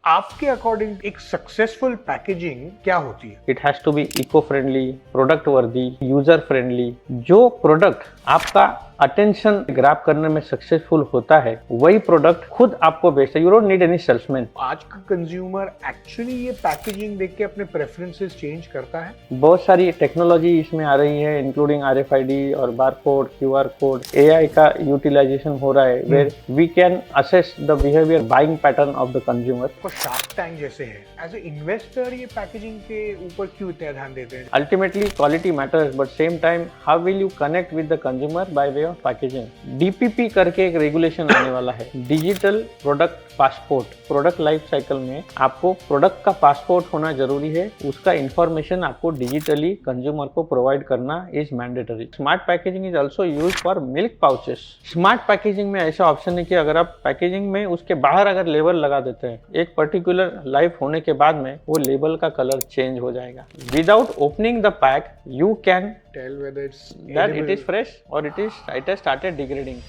आपके अकॉर्डिंग एक successful packaging क्या होती है? It has to be eco friendly, product worthy, user friendly. जो प्रोडक्ट आपका अटेंशन ग्रैब करने में सक्सेसफुल होता है वही प्रोडक्ट खुद आपको बेचता है। You don't need any salesman. आज का कंज्यूमर एक्चुअली ये पैकेजिंग देख के अपने प्रेफरेंसेस चेंज करता है। बहुत सारी टेक्नोलॉजी इसमें आ रही है, इंक्लूडिंग RFID और बारकोड, QR कोड। AI का यूटिलाइजेशन हो रहा है where we can assess the behaviour buying pattern of the consumer. तो शार्क टैंक जैसे है, एज ए इन्वेस्टर ये पैकेजिंग के ऊपर क्यों इतना ध्यान देते हैं? Ultimately, quality matters, but same time, how will you connect with the consumer by way of packaging? DPP करके एक रेगुलेशन आने वाला है, digital product passport. Product life cycle में आपको प्रोडक्ट का पासपोर्ट होना जरूरी है, उसका इंफॉर्मेशन आपको डिजिटली कंज्यूमर को प्रोवाइड करना is mandatory. Smart packaging is also use for milk pouches. Smart packaging में ऐसा ऑप्शन है कि अगर आप पैकेजिंग में उसके बाहर अगर लेबल लगा देते हैं, एक पर्टिकुलर लाइफ होने के बाद में वो लेबल का कलर चेंज हो जाएगा। Without opening the pack you can tell whether it's that it is fresh or it has started degrading.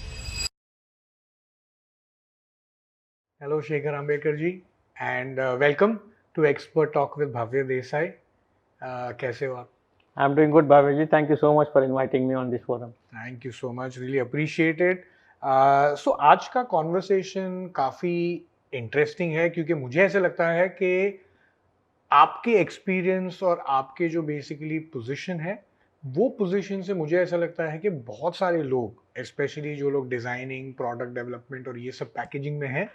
Hello Shekhar Ambedkar ji and welcome to expert talk with Bhavya Desai. कैसे हो आप? I'm doing good, Bhaveji. Thank you so much for inviting me on this forum. Thank you so much, really appreciated. So आज का conversation काफ़ी interesting है क्योंकि मुझे ऐसा लगता है कि आपके एक्सपीरियंस और आपके जो बेसिकली पोजीशन है वो पोजीशन से मुझे ऐसा लगता है कि बहुत सारे लोग, स्पेशली जो लोग डिज़ाइनिंग, प्रोडक्ट डेवलपमेंट और ये सब पैकेजिंग में हैं,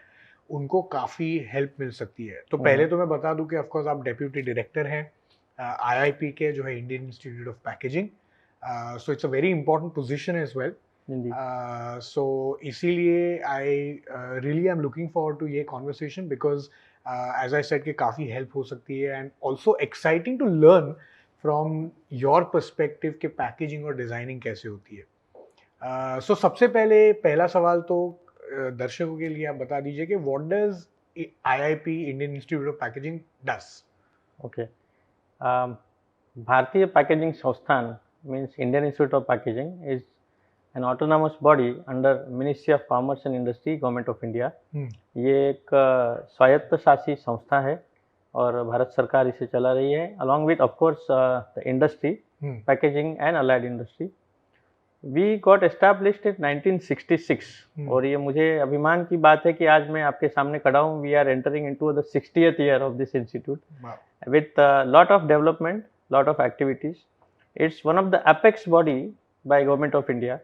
उनको काफ़ी हेल्प मिल सकती है। तो पहले तो मैं बता दूं कि ऑफकोर्स आप डेप्यूटी डायरेक्टर हैं IIP के, जो है Indian Institute of Packaging. So it's a very important position as well. So इसीलिए I really I am looking forward to ये conversation because as I said कि काफ़ी हेल्प हो सकती है and also exciting to learn from your perspective के packaging और designing कैसे होती है। सो सबसे पहले पहला सवाल तो दर्शकों के लिए आप बता दीजिए कि what does IIP, Indian Institute of packaging, does? Okay. भारतीय पैकेजिंग संस्थान means Indian Institute of Packaging is an autonomous body under Ministry of Commerce and Industry, Government of India. ये एक स्वायत्त शासी संस्था है और भारत सरकार इसे चला रही है along with of course the industry, packaging and allied industry. We got established in 1966 और ये मुझे अभिमान की बात है कि आज मैं आपके सामने खड़ा हूँ। We are entering into the 60th year of this institute. Wow. With a lot of development, lot of activities. It's one of the apex body by Government of India.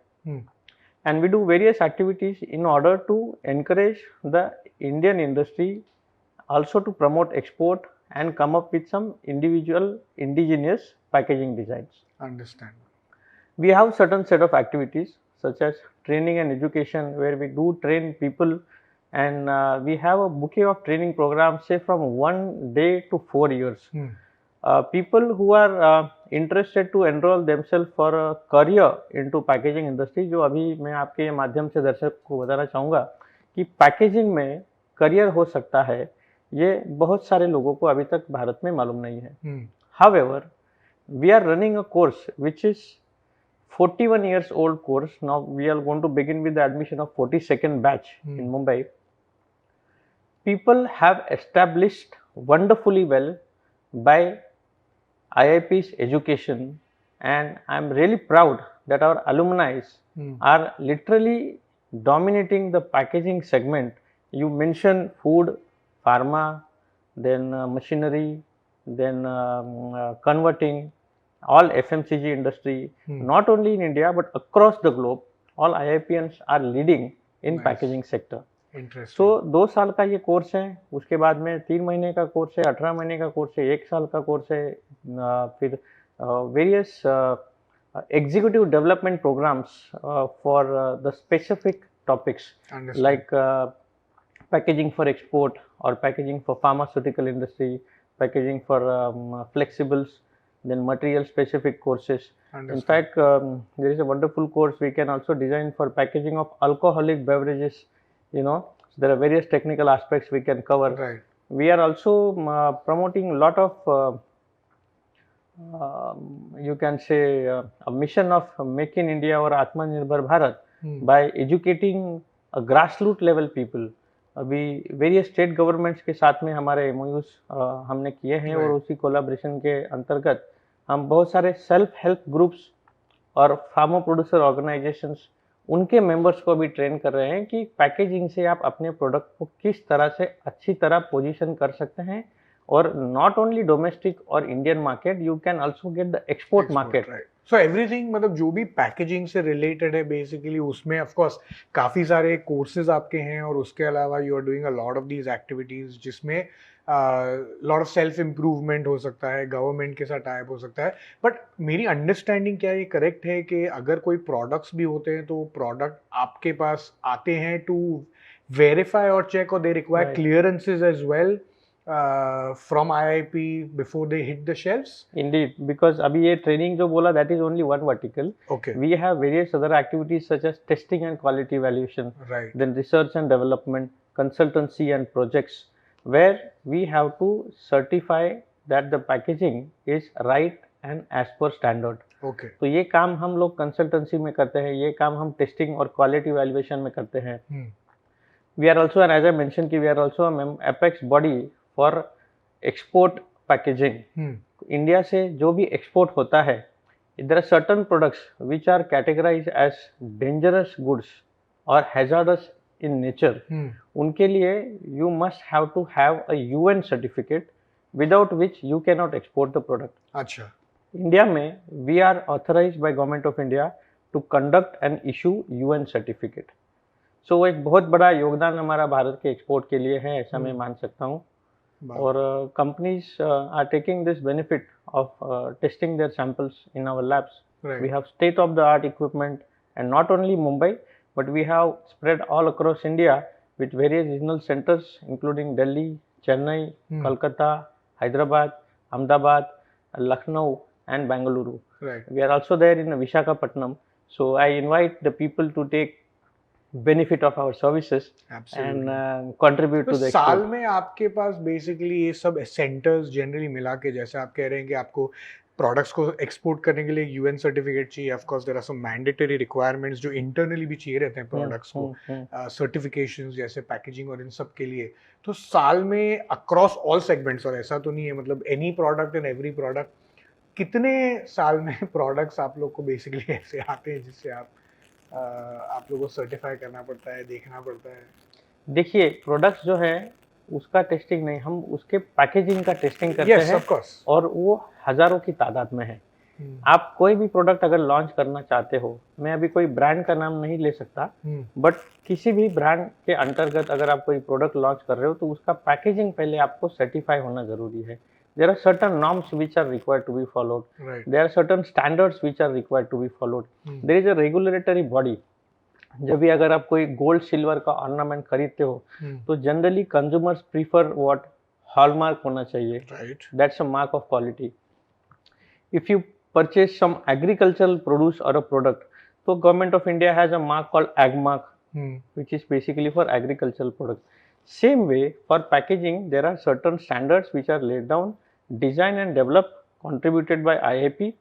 And we do various activities in order to encourage the Indian industry, also to promote export and come up with some indigenous packaging designs. Understand. We have certain set of activities such as training and education where we do train people and we have a bouquet of training programs, say from 1 day to 4 years. People who are interested to enroll themselves for a career into packaging industry, जो अभी मैं आपके माध्यम से दर्शक को बताना चाहूँगा कि पैकेजिंग में करियर हो सकता है, ये बहुत सारे लोगों को अभी तक भारत में मालूम नहीं है। However, we are running a course which is 41 years old course. Now we are going to begin with the admission of 42nd batch in Mumbai. People have established wonderfully well by IIP's education and I am really proud that our alumni are literally dominating the packaging segment. You mentioned food, pharma, then machinery, then converting, all FMCG industry, not only in India but across the globe, all IIPians are leading in packaging sector. Interesting. So 2 साल का ये course है, उसके बाद में 3 महीने का course है, 18 महीने का कोर्स है, 1 साल का कोर्स है, फिर various executive development programmes for the specific topics like packaging for export or packaging for pharmaceutical industry, packaging for flexibles, then material specific courses. In fact, there is a wonderful course we can also design for packaging of alcoholic beverages. You know, so there are various technical aspects we can cover. Right. We are also promoting a lot of you can say a mission of Make in India or Atmanirbhar Bharat by educating a grassroots level people. अभी various state governments के साथ में हमारे MoUs हमने किए हैं, और Right. उसी कोलाब्रेशन के अंतर्गत हम बहुत सारे सेल्फ हेल्प ग्रुप्स और फार्मर प्रोड्यूसर ऑर्गेनाइजेशंस उनके मेंबर्स को भी ट्रेन कर रहे हैं कि पैकेजिंग से आप अपने प्रोडक्ट को किस तरह से अच्छी तरह पोजीशन कर सकते हैं, और नॉट ओनली डोमेस्टिक और Indian market, you can also get the export market. Right. So everything, मतलब जो भी पैकेजिंग से रिलेटेड है बेसिकली, उसमें ऑफ कोर्स काफ़ी सारे कोर्सेज आपके हैं, और उसके अलावा you are doing a lot of these activities जिसमें लॉट ऑफ सेल्फ इम्प्रूवमेंट हो सकता है, गवर्नमेंट के साथ टाइप हो सकता है। बट मेरी अंडरस्टैंडिंग क्या ये करेक्ट है कि अगर कोई प्रोडक्ट्स भी होते हैं तो प्रोडक्ट आपके पास आते हैं टू वेरीफाई और चेक, और they require Right. Clearances as well from IIP before they hit the shelves? Indeed, because अभी ये ट्रेनिंग जो बोला, that is only one vertical. Okay. We have various other activities such as testing and quality evaluation, Right. then research and development, consultancy and projects, where we have to certify that the packaging is right and as per standard. Okay. तो ये काम हम लोग consultancy में करते हैं, ये काम हम टेस्टिंग और क्वालिटी वैल्यूएशन में करते हैं। We are also, and as I mentioned, कि we are also a apex body for export packaging. India से जो भी एक्सपोर्ट होता है, there are certain products which are categorized as dangerous goods or hazardous in nature. उनके लिए you must have to have a UN certificate without which you cannot export the product. अच्छा। India में we are authorized by Government of India to conduct and issue UN certificate. So एक बहुत बड़ा योगदान हमारा भारत के एक्सपोर्ट के लिए है, ऐसा मैं मान सकता हूँ। और companies are taking this benefit of testing their samples in our labs. Right. We have state of the art equipment, and not only Mumbai, but we have spread all across India with various regional centers including Delhi, Chennai, Kolkata, Hyderabad, Ahmedabad, Lucknow and Bengaluru. Right. We are also there in Visakhapatnam. So I invite the people to take benefit of our services. Absolutely. And contribute तो to the साल export. में आपके पास basically ये सब centres generally मिला के, जैसे आप कह रहे हैं कि आपको प्रोडक्ट्स को एक्सपोर्ट करने के लिए यूएन सर्टिफिकेट चाहिए, of course there are some mandatory requirements जो इंटरनली भी चाहिए रहते हैं प्रोडक्ट्स को, सर्टिफिकेशंस जैसे पैकेजिंग और इन सब के लिए। तो साल में अक्रॉस ऑल सेगमेंट्स, और ऐसा तो नहीं है मतलब any product and every product, कितने साल में प्रोडक्ट्स आप लोग को बेसिकली ऐसे आते हैं जिससे आप लोगों को सर्टिफाई करना पड़ता है, देखना पड़ता है? देखिए, प्रोडक्ट्स जो है उसका टेस्टिंग नहीं, हम उसके पैकेजिंग का टेस्टिंग करते Yes, हैं, of course. और वो हजारों की तादाद में है। आप कोई भी प्रोडक्ट अगर लॉन्च करना चाहते हो, मैं अभी कोई ब्रांड का नाम नहीं ले सकता, बट किसी भी ब्रांड के अंतर्गत अगर आप कोई प्रोडक्ट लॉन्च कर रहे हो तो उसका पैकेजिंग पहले आपको सर्टिफाई होना जरूरी है। There are certain norms which are required to be followed. Right. There are certain standards which are required to be followed. There is a regulatory body. जब भी अगर आप कोई गोल्ड सिल्वर का ऑर्नामेंट खरीदते हो तो generally consumers prefer what hallmark होना चाहिए, that's a mark of quality. If you purchase some agricultural produce और अ प्रोडक्ट, तो government of India has a mark called Agmark, which is basically for agricultural products. Same way for packaging, there are certain standards which are laid down, designed and developed, contributed by IIP,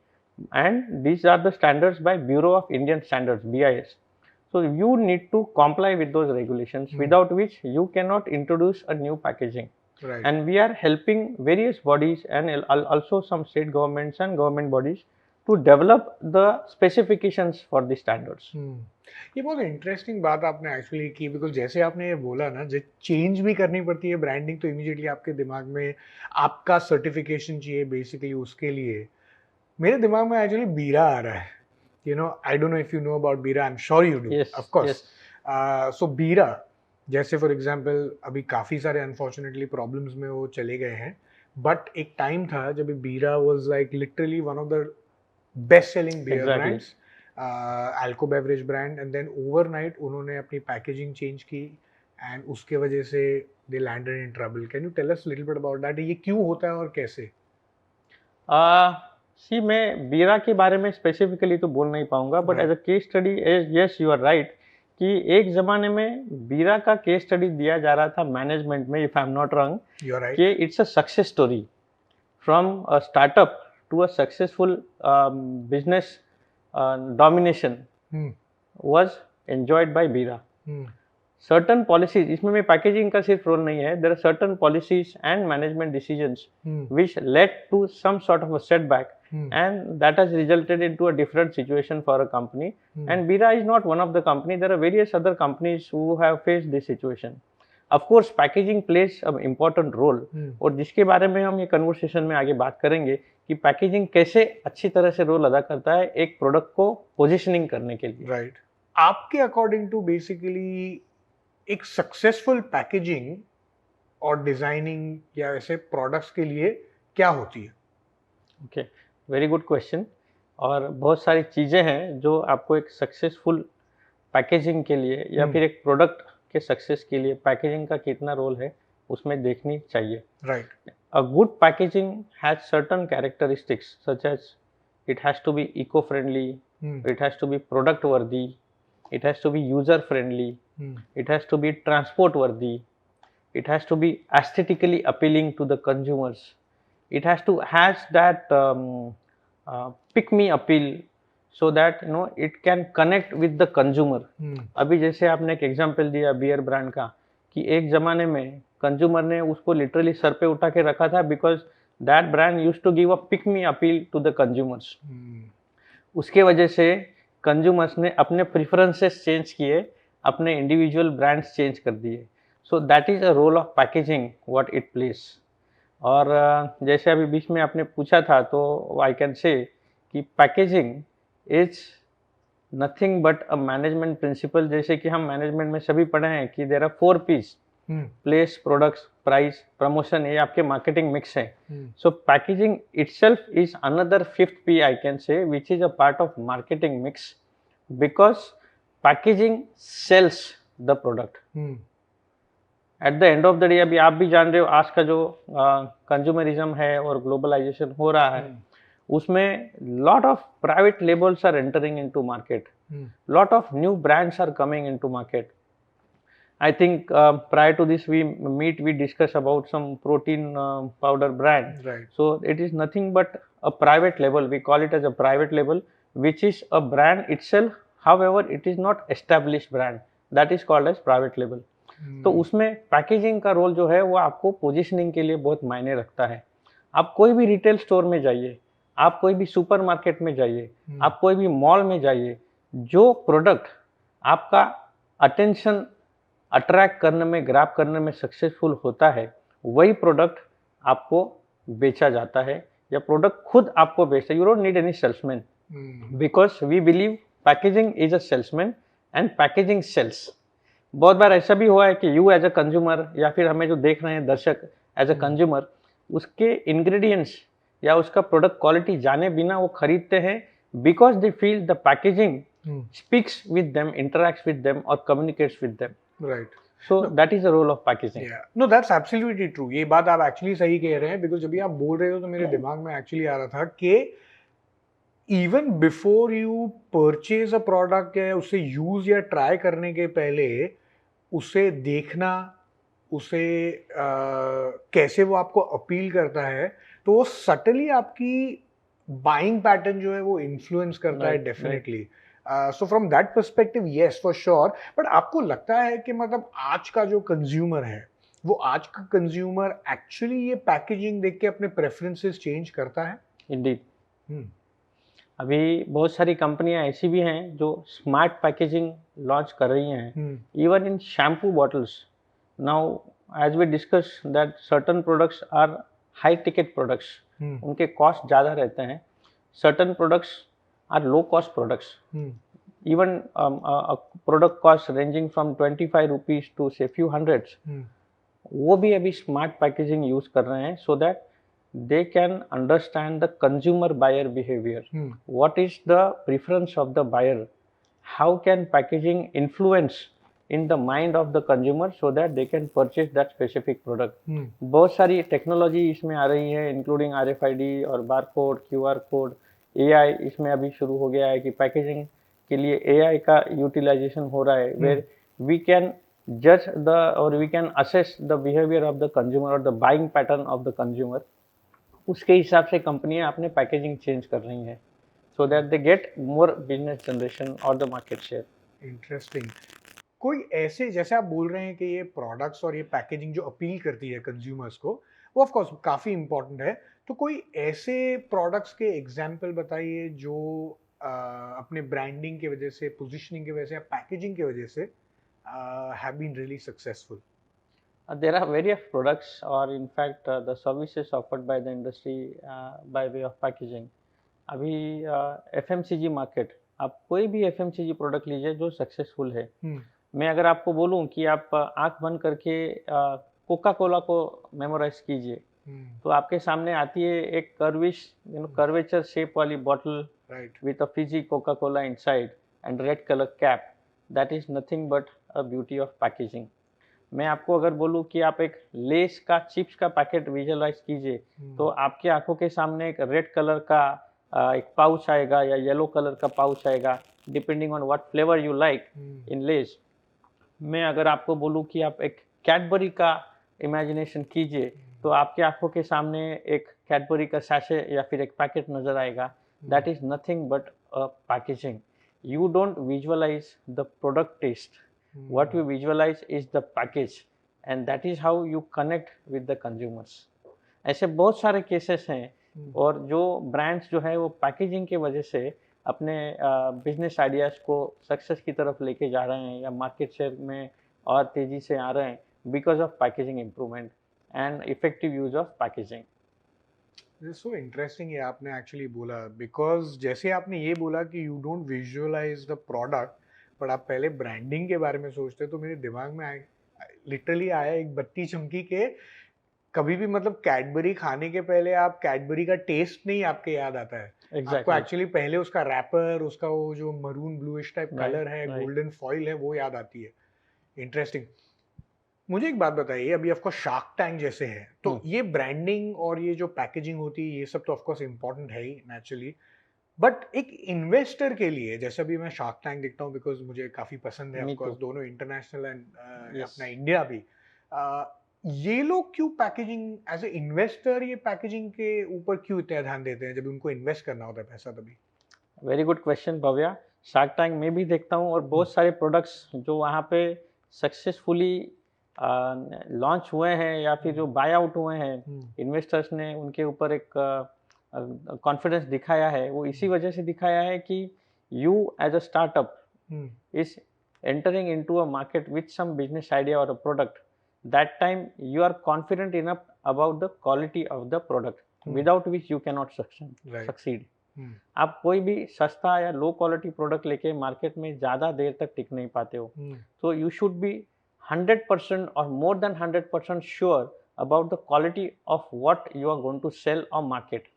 and these are the standards by Bureau of Indian Standards, BIS. So you need to comply with those regulations, without which you cannot introduce a new packaging. Right. And we are helping various bodies and also some state governments and government bodies to develop the specifications for the standards. ये बहुत interesting बात आपने actually की, because जैसे आपने ये बोला ना, जब चेंज भी करनी पड़ती है ब्रांडिंग तो इमीडिएटली आपके दिमाग में आपका सर्टिफिकेशन चाहिए बेसिकली उसके लिए। मेरे दिमाग में एक्चुअली बीरा आ रहा है, you know, I don't know if you know about Bira, I am sure you do, of course. So Bira जैसे फॉर एग्जांपल अभी काफ़ी सारे अनफॉर्चुनेटली प्रॉब्लम्स में वो चले गए हैं, बट एक टाइम था जब Bira was like literally one of the best selling beer brands, alco beverage brand, and then overnight उन्होंने अपनी पैकेजिंग चेंज की एंड उसके वजह से they landed in trouble. Can you tell us little bit about that? ये क्यों होता है और कैसे? सी मैं बीरा के बारे में स्पेसिफिकली तो बोल नहीं पाऊंगा, but as a case study, yes you are right, कि एक जमाने में बीरा का केस स्टडी दिया जा रहा था मैनेजमेंट में, if I am not wrong, कि it's a success story from a startup to a successful business domination was enjoyed by Bira. Certain policies, इसमें में पैकेजिंग का सिर्फ रोल नहीं है, there are certain policies and management decisions which led to some sort of a setback, and that has resulted into a different situation for a company. And Bira is not one of the company, there are various other companies who have faced this situation. Of course packaging plays an important role, और जिसके बारे में हम ये conversation में आगे बात करेंगे कि पैकेजिंग कैसे अच्छी तरह से रोल अदा करता है एक प्रोडक्ट को पोजिशनिंग करने के लिए। राइट, आपके अकॉर्डिंग टू बेसिकली एक सक्सेसफुल पैकेजिंग और डिजाइनिंग या ऐसे प्रोडक्ट्स के लिए क्या होती है? Okay, very good question. और बहुत सारी चीज़ें हैं जो आपको एक सक्सेसफुल पैकेजिंग के लिए या फिर एक प्रोडक्ट के सक्सेस के लिए पैकेजिंग का कितना रोल है उसमें देखनी चाहिए। Right, a good packaging has certain characteristics such as it has to be eco friendly, it has to be product worthy, it has to be user friendly, it has to be transport worthy, it has to be aesthetically appealing to the consumers, it has to has that pick me appeal so that it can connect with the consumer. अभी जैसे आपने एक example दिया beer brand का कि एक जमाने में कंज्यूमर ने उसको लिटरली सर पे उठा के रखा था because that brand used to give a pick me appeal to the consumers. उसके वजह से कंज्यूमर्स ने अपने प्रेफरेंसेस चेंज किए, अपने इंडिविजुअल ब्रांड्स चेंज कर दिए। So that is a role of packaging what it plays. और जैसे अभी बीच में आपने पूछा था तो आई कैन से कि packaging is nothing but a management principle. जैसे कि हम मैनेजमेंट में सभी पढ़े हैं कि there are 4 P's, place, products, price, promotion, ये आपके मार्केटिंग मिक्स है। So packaging itself is another 5th P I can say which is a part of marketing mix because packaging sells the product. At the end of the day अभी आप भी जान रहे हो आज का जो कंज्यूमरिज्म है और ग्लोबलाइजेशन हो रहा है उसमें lot of private labels are entering into market, lot of new brands are coming into market. I think prior to this we discuss about some protein powder brand. Right. So it is nothing but a private label. We call it as a private label, which is a brand itself. However, it is not established brand. That is called as private label. तो उसमें packaging का role जो है वो आपको positioning के लिए बहुत मायने रखता है। आप कोई भी रिटेल स्टोर में जाइए, आप कोई भी सुपरमार्केट में जाइए, आप कोई भी मॉल में जाइए, जो प्रोडक्ट आपका अटेंशन अट्रैक्ट करने में, ग्रैब करने में सक्सेसफुल होता है वही प्रोडक्ट आपको बेचा जाता है या प्रोडक्ट खुद आपको बेचता है। You don't need any salesman because we believe packaging is a salesman and packaging sells. बहुत बार ऐसा भी हुआ है कि यू एज अ कंज्यूमर या फिर हमें जो देख रहे हैं दर्शक एज अ कंज्यूमर उसके इंग्रेडिएंट्स या उसका प्रोडक्ट क्वालिटी जाने बिना वो खरीदते हैं because they feel the packaging speaks with them, interacts with them और communicates with them. Right. So that is the role of packaging. Yeah. No, that's absolutely true. ये बात आप एक्चुअली सही कह रहे हैं बिकॉज जब आप बोल रहे हो तो मेरे दिमाग में एक्चुअली आ रहा था कि even before you purchase a product या उसे यूज या ट्राई करने के पहले उसे देखना, उसे कैसे वो आपको अपील करता है तो वो सटली आपकी बाइंग पैटर्न जो है वो इन्फ्लुएंस करता है definitely. So from that perspective yes for sure. But आपको लगता है कि मतलब आज का जो कंज्यूमर है वो आज का कंज्यूमर एक्चुअली ये पैकेजिंग देख के अपने प्रेफरेंसेस चेंज करता है? इंडीड अभी बहुत सारी कंपनियां ऐसी भी हैं जो स्मार्ट पैकेजिंग लॉन्च कर रही हैं, even in shampoo bottles. Now as we discuss that certain products are high ticket products, उनके कॉस्ट ज़्यादा रहते हैं। Certain products are low cost products, even product cost ranging from 25 rupees to say few hundreds, वो भी अभी smart packaging use कर रहे हैं so that they can understand the consumer buyer behavior. What is the preference of the buyer? How can packaging influence in the mind of the consumer so that they can purchase that specific product? बहुत सारी technology इसमें आ रही है including RFID और barcode, QR code, AI इसमें अभी शुरू हो गया है कि पैकेजिंग के लिए AI का यूटिलाइजेशन हो रहा है where we can judge the or we can assess the behavior of the consumer or the buying pattern of the consumer. उसके हिसाब से कंपनियां अपने पैकेजिंग चेंज कर रही हैं so that they get more business generation और द मार्केट शेयर। इंटरेस्टिंग। कोई ऐसे जैसे आप बोल रहे हैं कि ये प्रोडक्ट्स और ये पैकेजिंग जो अपील करती है कंज्यूमर्स को, वो ऑफ कोर्स काफ़ी इम्पोर्टेंट है। तो कोई ऐसे प्रोडक्ट्स के एग्जांपल बताइए जो अपने ब्रांडिंग की वजह से, पोजीशनिंग की वजह से या पैकेजिंग की वजह से have been really successful. There are various products or in fact the services offered by the industry by way of packaging. अभी FMCG मार्केट, आप कोई भी FMCG प्रोडक्ट लीजिए जो सक्सेसफुल है। मैं अगर आपको बोलूं कि आप आंख बंद करके कोका कोला को मेमोराइज कीजिए, तो आपके सामने आती है एक कर्वेचर शेप वाली bottle with a fizzy Coca-Cola inside and red color cap. That is nothing but a beauty of packaging. मैं आपको अगर बोलूं कि आप एक लेस का चिप्स का पैकेट विजुअलाइज कीजिए, तो आपके आंखों के सामने एक रेड कलर का एक पाउच आएगा या येलो कलर का पाउच आएगा, depending on what flavour you like in less. मैं अगर आपको बोलूं कि आप एक कैडबरी का इमेजिनेशन कीजिए, तो आपके आंखों के सामने एक कैडबरी का सैशे या फिर एक पैकेट नजर आएगा। That is nothing but a packaging. You don't visualize the product taste. What you visualize is the package, and that is how you connect with the consumers. ऐसे बहुत सारे केसेस हैं और जो ब्रांड्स जो है वो पैकेजिंग की वजह से अपने बिजनेस आइडियाज़ को सक्सेस की तरफ लेके जा रहे हैं या मार्केट शेयर में और तेज़ी से आ रहे हैं because of packaging improvement and effective use of Packaging. So interesting है आपने एक्चुअली बोला, बिकॉज जैसे आपने ये बोला कि you don't visualize the product but आप पहले ब्रांडिंग के बारे में सोचते, तो मेरे दिमाग में लिटरली आया एक बत्ती चमकी के, कभी भी मतलब कैडबरी खाने के पहले आप कैडबरी का टेस्ट नहीं आपके याद आता है। आपको एक्चुअली पहले उसका रैपर, उसका वो जो मरून ब्लूइश टाइप कलर है, गोल्डन फॉइल है, वो याद आती है। इंटरेस्टिंग। मुझे एक बात बताइए, अभी ऑफ कोर्स शार्क टैंक जैसे है, तो ये ब्रांडिंग और ये जो पैकेजिंग होती है, ये सब तो ऑफ कोर्स इम्पोर्टेंट है ही नेचुरली, बट एक इन्वेस्टर के लिए, जैसे अभी मैं शार्क टैंक देखता हूँ बिकॉज मुझे काफी पसंद है, ऑफ कोर्स दोनों इंटरनेशनल एंड अपना इंडिया भी, ये लोग क्यों पैकेजिंग एज ए इन्वेस्टर, ये पैकेजिंग के ऊपर क्यों इतना ध्यान देते हैं जब उनको इन्वेस्ट करना होता है पैसा तभी? Very good question Bhavya. Shark tank में भी देखता हूँ और बहुत सारे प्रोडक्ट्स जो वहाँ पे सक्सेसफुली लॉन्च हुए हैं या फिर जो बाय आउट हुए हैं, इन्वेस्टर्स ने उनके ऊपर एक कॉन्फिडेंस दिखाया है, वो इसी वजह से दिखाया है कि you as a startup is entering into a market with some business idea और a product, that time you are confident enough about the quality of the product without which you can not succeed. आप कोई भी सस्ता या low quality product लेके market में ज़्यादा देर तक टिक नहीं पाते हो। तो you should be 100% or more than 100% sure about the quality of what you are going to sell or market.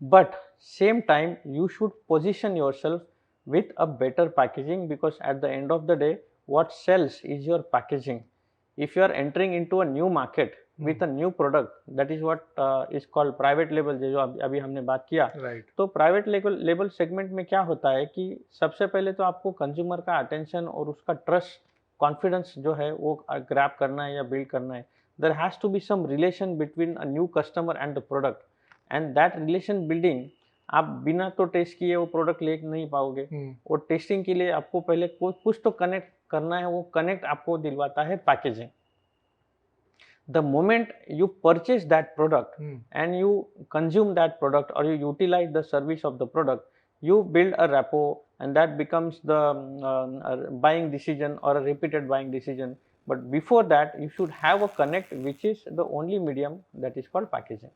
But same time you should position yourself with a better packaging, because at the end of the day what sells is your packaging. If you are entering into a new market with a new product, that is what is called private label, जो अभी हमने बात किया, तो private label segment में क्या होता है कि सबसे पहले तो आपको कंज्यूमर का अटेंशन और उसका ट्रस्ट, कॉन्फिडेंस जो है वो ग्रैब करना है या बिल्ड करना है। There has to be some relation between a new customer and the product, and that relation building आप बिना तो टेस्ट किए वो प्रोडक्ट ले नहीं पाओगे। और टेस्टिंग के लिए आपको पहले कुछ तो कनेक्ट करना है, वो कनेक्ट आपको दिलवाता है packaging. The moment you purchase that product and you consume that product or you utilize the service of the product, you build a rapport and that becomes the buying decision or a repeated buying decision. But before that you should have a connect, which is the only medium that is called packaging.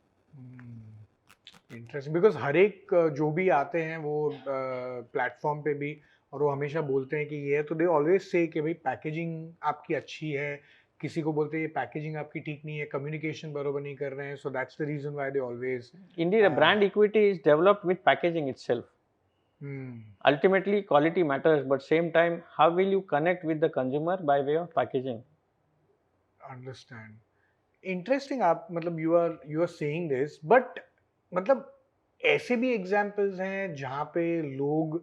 Interesting, because हर एक जो भी आते हैं वो platform पे भी, और वो हमेशा बोलते हैं कि ये है, तो दे ऑलवेज से कि भाई पैकेजिंग आपकी अच्छी है, किसी को बोलते हैं ये पैकेजिंग आपकी ठीक नहीं है, कम्युनिकेशन बरोबर नहीं कर रहे हैं, so that's the reason why they always. Indeed, a brand equity is developed with packaging itself. Ultimately quality matters, but same time how will you connect with the consumer by way of packaging? Understand. Interesting. आप मतलब you are saying this, but मतलब ऐसे भी examples हैं जहाँ पे लोग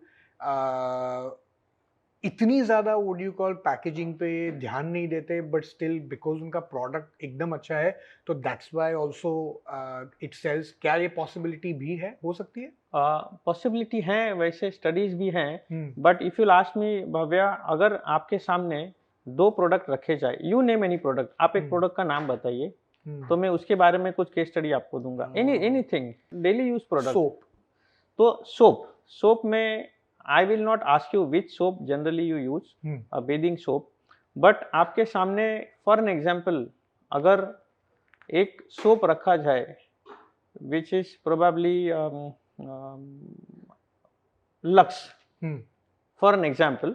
इतनी ज़्यादा वुड यू कॉल पैकेजिंग पे ध्यान नहीं देते, बट स्टिल बिकॉज उनका प्रोडक्ट एकदम अच्छा है तो that's why also it sells. क्या ये पॉसिबिलिटी भी है, हो सकती है? पॉसिबिलिटी है, वैसे स्टडीज भी हैं, हम्म बट इफ यू लास्ट मी भव्या, अगर आपके सामने दो प्रोडक्ट रखे जाए, यू नेम एनी प्रोडक्ट, आप एक हम्म प्रोडक्ट का नाम बताइए, हम्म तो मैं उसके बारे में कुछ केस स्टडी आपको दूंगा। Anything daily use product. Soap. तो सोप में I will not ask you which soap generally you use, bathing soap, but आपके सामने फॉर एन एग्जाम्पल अगर एक सोप रखा जाए which is probably lux, for an example,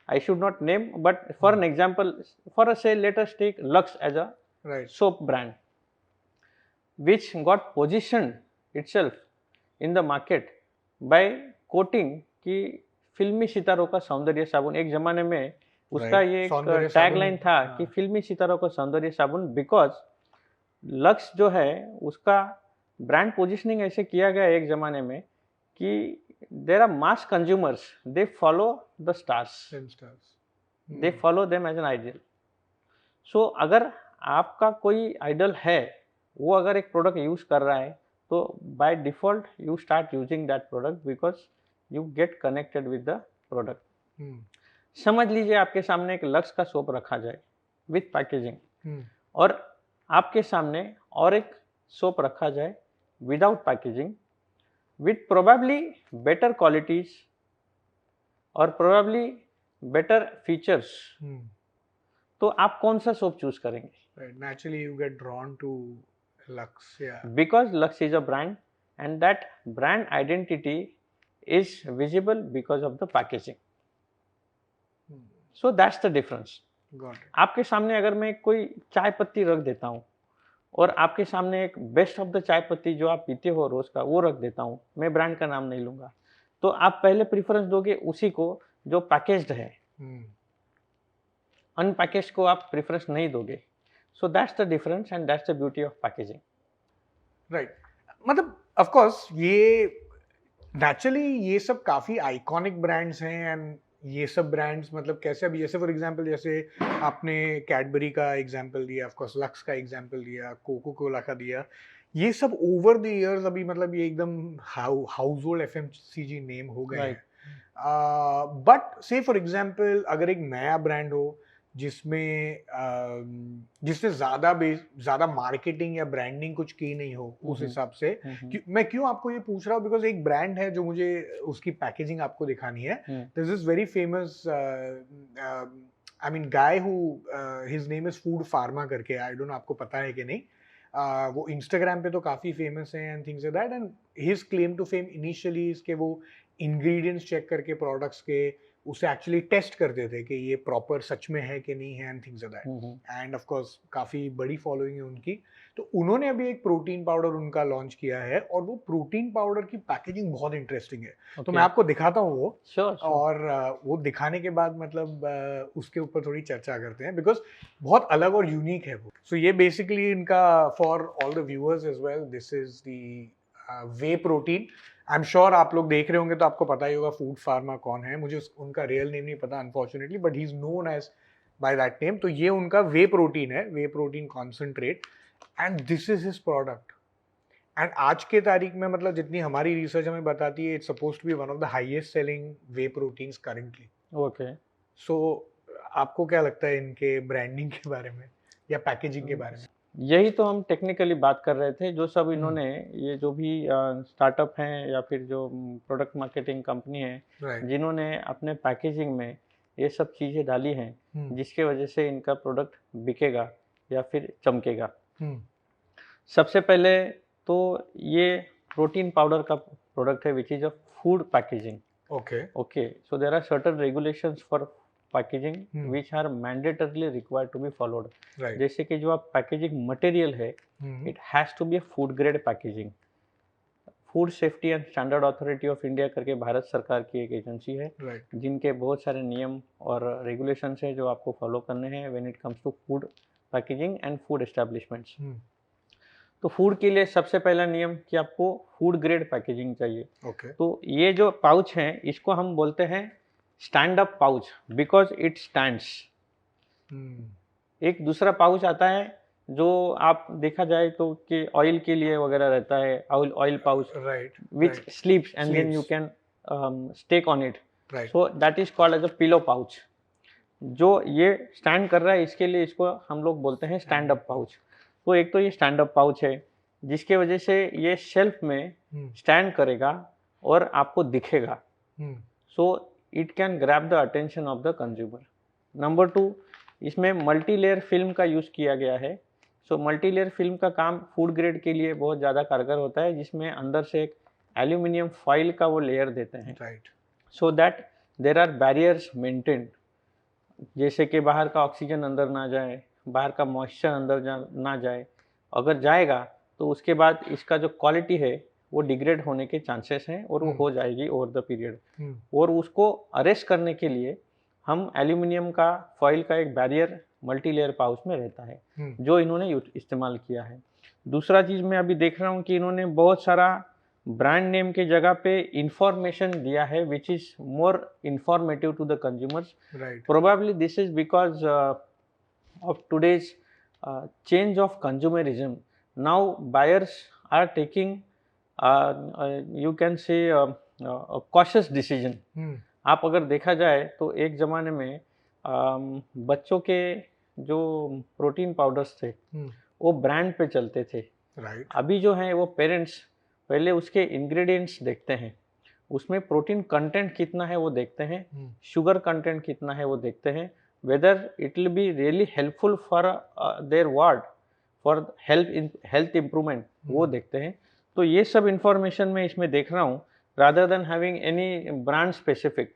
I should not name, but for an example, for a say, let us take Lux as a right soap brand, which got positioned itself in the market by quoting कि फिल्मी सितारों का सौंदर्य साबुन। एक जमाने में उसका right ये एक सौंदर्य टैगलाइन साबुन। था कि फिल्मी सितारों का सौंदर्य साबुन, बिकॉज लक्स जो है उसका ब्रांड पोजिशनिंग ऐसे किया गया एक जमाने में कि there are mass consumers, they follow the stars, Film stars। They follow them as an idol. So अगर आपका कोई आइडल है, वो अगर एक प्रोडक्ट यूज कर रहा है, तो by default you start using that product because you get connected with the product. समझ लीजिए आपके सामने एक लक्स का सोप रखा जाए विथ पैकेजिंग, और आपके सामने और एक सोप रखा जाए without packaging with probably better qualities और probably better features, तो आप कौन सा सोप चूज करेंगे? Right. Naturally, you get drawn to Lux, yeah. Because Lux is a brand and that brand identity is visible because of the packaging. So that's the difference. Got it. आपके सामने अगर मैं कोई चाय पत्ती रख देता हूँ और आपके सामने एक बेस्ट ऑफ द चाय पत्ती जो आप पीते हो रोज का वो रख देता हूँ, मैं ब्रांड का नाम नहीं लूंगा, तो आप पहले प्रीफरेंस दोगे उसी को जो पैकेज्ड है, अनपैकेज को आप प्रेफरेंस नहीं दोगे। सो that's the difference and that's the beauty of packaging. Right, मतलब ऑफ कोर्स ये नेचुरली ये सब काफी आइकॉनिक ब्रांड्स हैं, एंड ये सब ब्रांड्स मतलब कैसे, अभी जैसे फॉर एग्जांपल जैसे आपने कैडबरी का एग्जांपल दिया, ऑफ कोर्स लक्स का एग्जांपल दिया, कोको कोला का दिया, ये सब ओवर द इयर्स अभी मतलब ये एकदम हाउस होल्ड एफएमसीजी नेम हो गए हैं। बट से फॉर एग्जांपल अगर एक नया ब्रांड हो जिसमें जिसने ज्यादा मार्केटिंग या ब्रांडिंग कुछ की नहीं हो उस हिसाब से, मैं क्यों आपको ये पूछ रहा हूँ, बिकॉज एक ब्रांड है जो मुझे उसकी पैकेजिंग आपको दिखानी है। This is very famous, I mean guy who his name is food pharma करके, आई डोंट नो आपको पता है कि नहीं। वो इंस्टाग्राम पे तो काफी फेमस है and things like that, and his claim to fame initially इसके वो इंग्रेडिएंट्स चेक करके प्रोडक्ट्स के उसे एक्चुअली टेस्ट करते थे कि ये प्रॉपर सच में है कि नहीं है and things like that, end of course काफी बड़ी फॉलोइंग है उनकी। तो उन्होंने अभी एक प्रोटीन पाउडर उनका लॉन्च किया है, और वो प्रोटीन पाउडर की पैकेजिंग बहुत इंटरेस्टिंग है। तो मैं आपको दिखाता हूँ वो, और वो दिखाने के बाद मतलब उसके ऊपर थोड़ी चर्चा करते हैं, बिकॉज बहुत अलग और यूनिक है वो। सो ये बेसिकली इनका for all the viewers as well, this is the way protein. I am sure आप लोग देख रहे होंगे तो आपको पता ही होगा फूड फार्मा कौन है, मुझे उनका रियल नेम नहीं पता unfortunately, but he is known as by that name. तो ये उनका वे प्रोटीन है, whey protein concentrate, and this is his product. And आज के तारीख में मतलब जितनी हमारी रिसर्च हमें बताती है, it's supposed to be one of the highest selling whey proteins currently. Okay, so आपको क्या लगता है इनके ब्रांडिंग के बारे में या पैकेजिंग के बारे में? यही तो हम टेक्निकली बात कर रहे थे। जो सब इन्होंने ये जो भी स्टार्टअप हैं या फिर जो प्रोडक्ट मार्केटिंग कंपनी है, जिन्होंने अपने पैकेजिंग में ये सब चीज़ें डाली हैं जिसके वजह से इनका प्रोडक्ट बिकेगा या फिर चमकेगा। सबसे पहले तो ये प्रोटीन पाउडर का प्रोडक्ट है which is a food packaging. Okay, so there are certain regulations for packaging which are mandatorily required to be followed. जैसे कि जो आप पैकेजिंग मटेरियल है, it has to be a food grade packaging. Food safety and standard authority of India करके भारत सरकार की एक agency है, जिनके बहुत सारे नियम और रेगुलेशंस है जो आपको फॉलो करने हैं when it comes to food packaging and food establishments. तो फूड के लिए सबसे पहला नियम कि आपको फूड ग्रेड पैकेजिंग चाहिए। तो ये जो पाउच है इसको हम बोलते हैं stand up pouch, because it stands. एक दूसरा पाउच आता है जो आप देखा जाए तो कि ऑयल के लिए वगैरह रहता है, oil pouch right which sleeps and then you sleeves can stake on it. Right So that is called as a pillow pouch. जो ये स्टैंड कर रहा है इसके लिए इसको हम लोग बोलते हैं स्टैंड अप पाउच। तो एक तो ये स्टैंड अप पाउच है जिसके वजह से ये शेल्फ में स्टैंड करेगा और आपको दिखेगा। So it can grab the attention of the consumer. Number 2, इसमें मल्टी लेयर फिल्म का यूज़ किया गया है। सो मल्टी लेयर फिल्म का काम फूड ग्रेड के लिए बहुत ज़्यादा कारगर होता है, जिसमें अंदर से एक एल्यूमिनियम फॉइल का वो लेयर देते हैं, right so that there are barriers maintained, जैसे कि बाहर का ऑक्सीजन अंदर ना जाए, बाहर का मॉइस्चर अंदर ना जाए। अगर जाएगा तो उसके बाद इसका जो क्वालिटी है वो डिग्रेड होने के चांसेस हैं और वो हो जाएगी ओवर द पीरियड। और उसको अरेस्ट करने के लिए हम एल्यूमिनियम का फॉइल का एक बैरियर मल्टी लेयर पाउच में रहता है, जो इन्होंने इस्तेमाल किया है। दूसरा चीज़ मैं अभी देख रहा हूँ कि इन्होंने बहुत सारा ब्रांड नेम के जगह पे इंफॉर्मेशन दिया है which is more informative to the consumers. Right Probably this is because of today's change of consumerism. Now buyers are taking, you can say, a cautious decision. आप अगर देखा जाए तो एक ज़माने में बच्चों के जो प्रोटीन पाउडर्स थे वो ब्रांड पे चलते थे। राइट अभी जो है वो पेरेंट्स पहले उसके इंग्रेडिएंट्स देखते हैं, उसमें प्रोटीन कंटेंट कितना है वो देखते हैं, शुगर कंटेंट कितना है वो देखते हैं, whether it will be really helpful for their ward for health improvement वो देखते हैं। तो ये सब इंफॉर्मेशन मैं इसमें देख रहा हूँ rather than having any brand specific.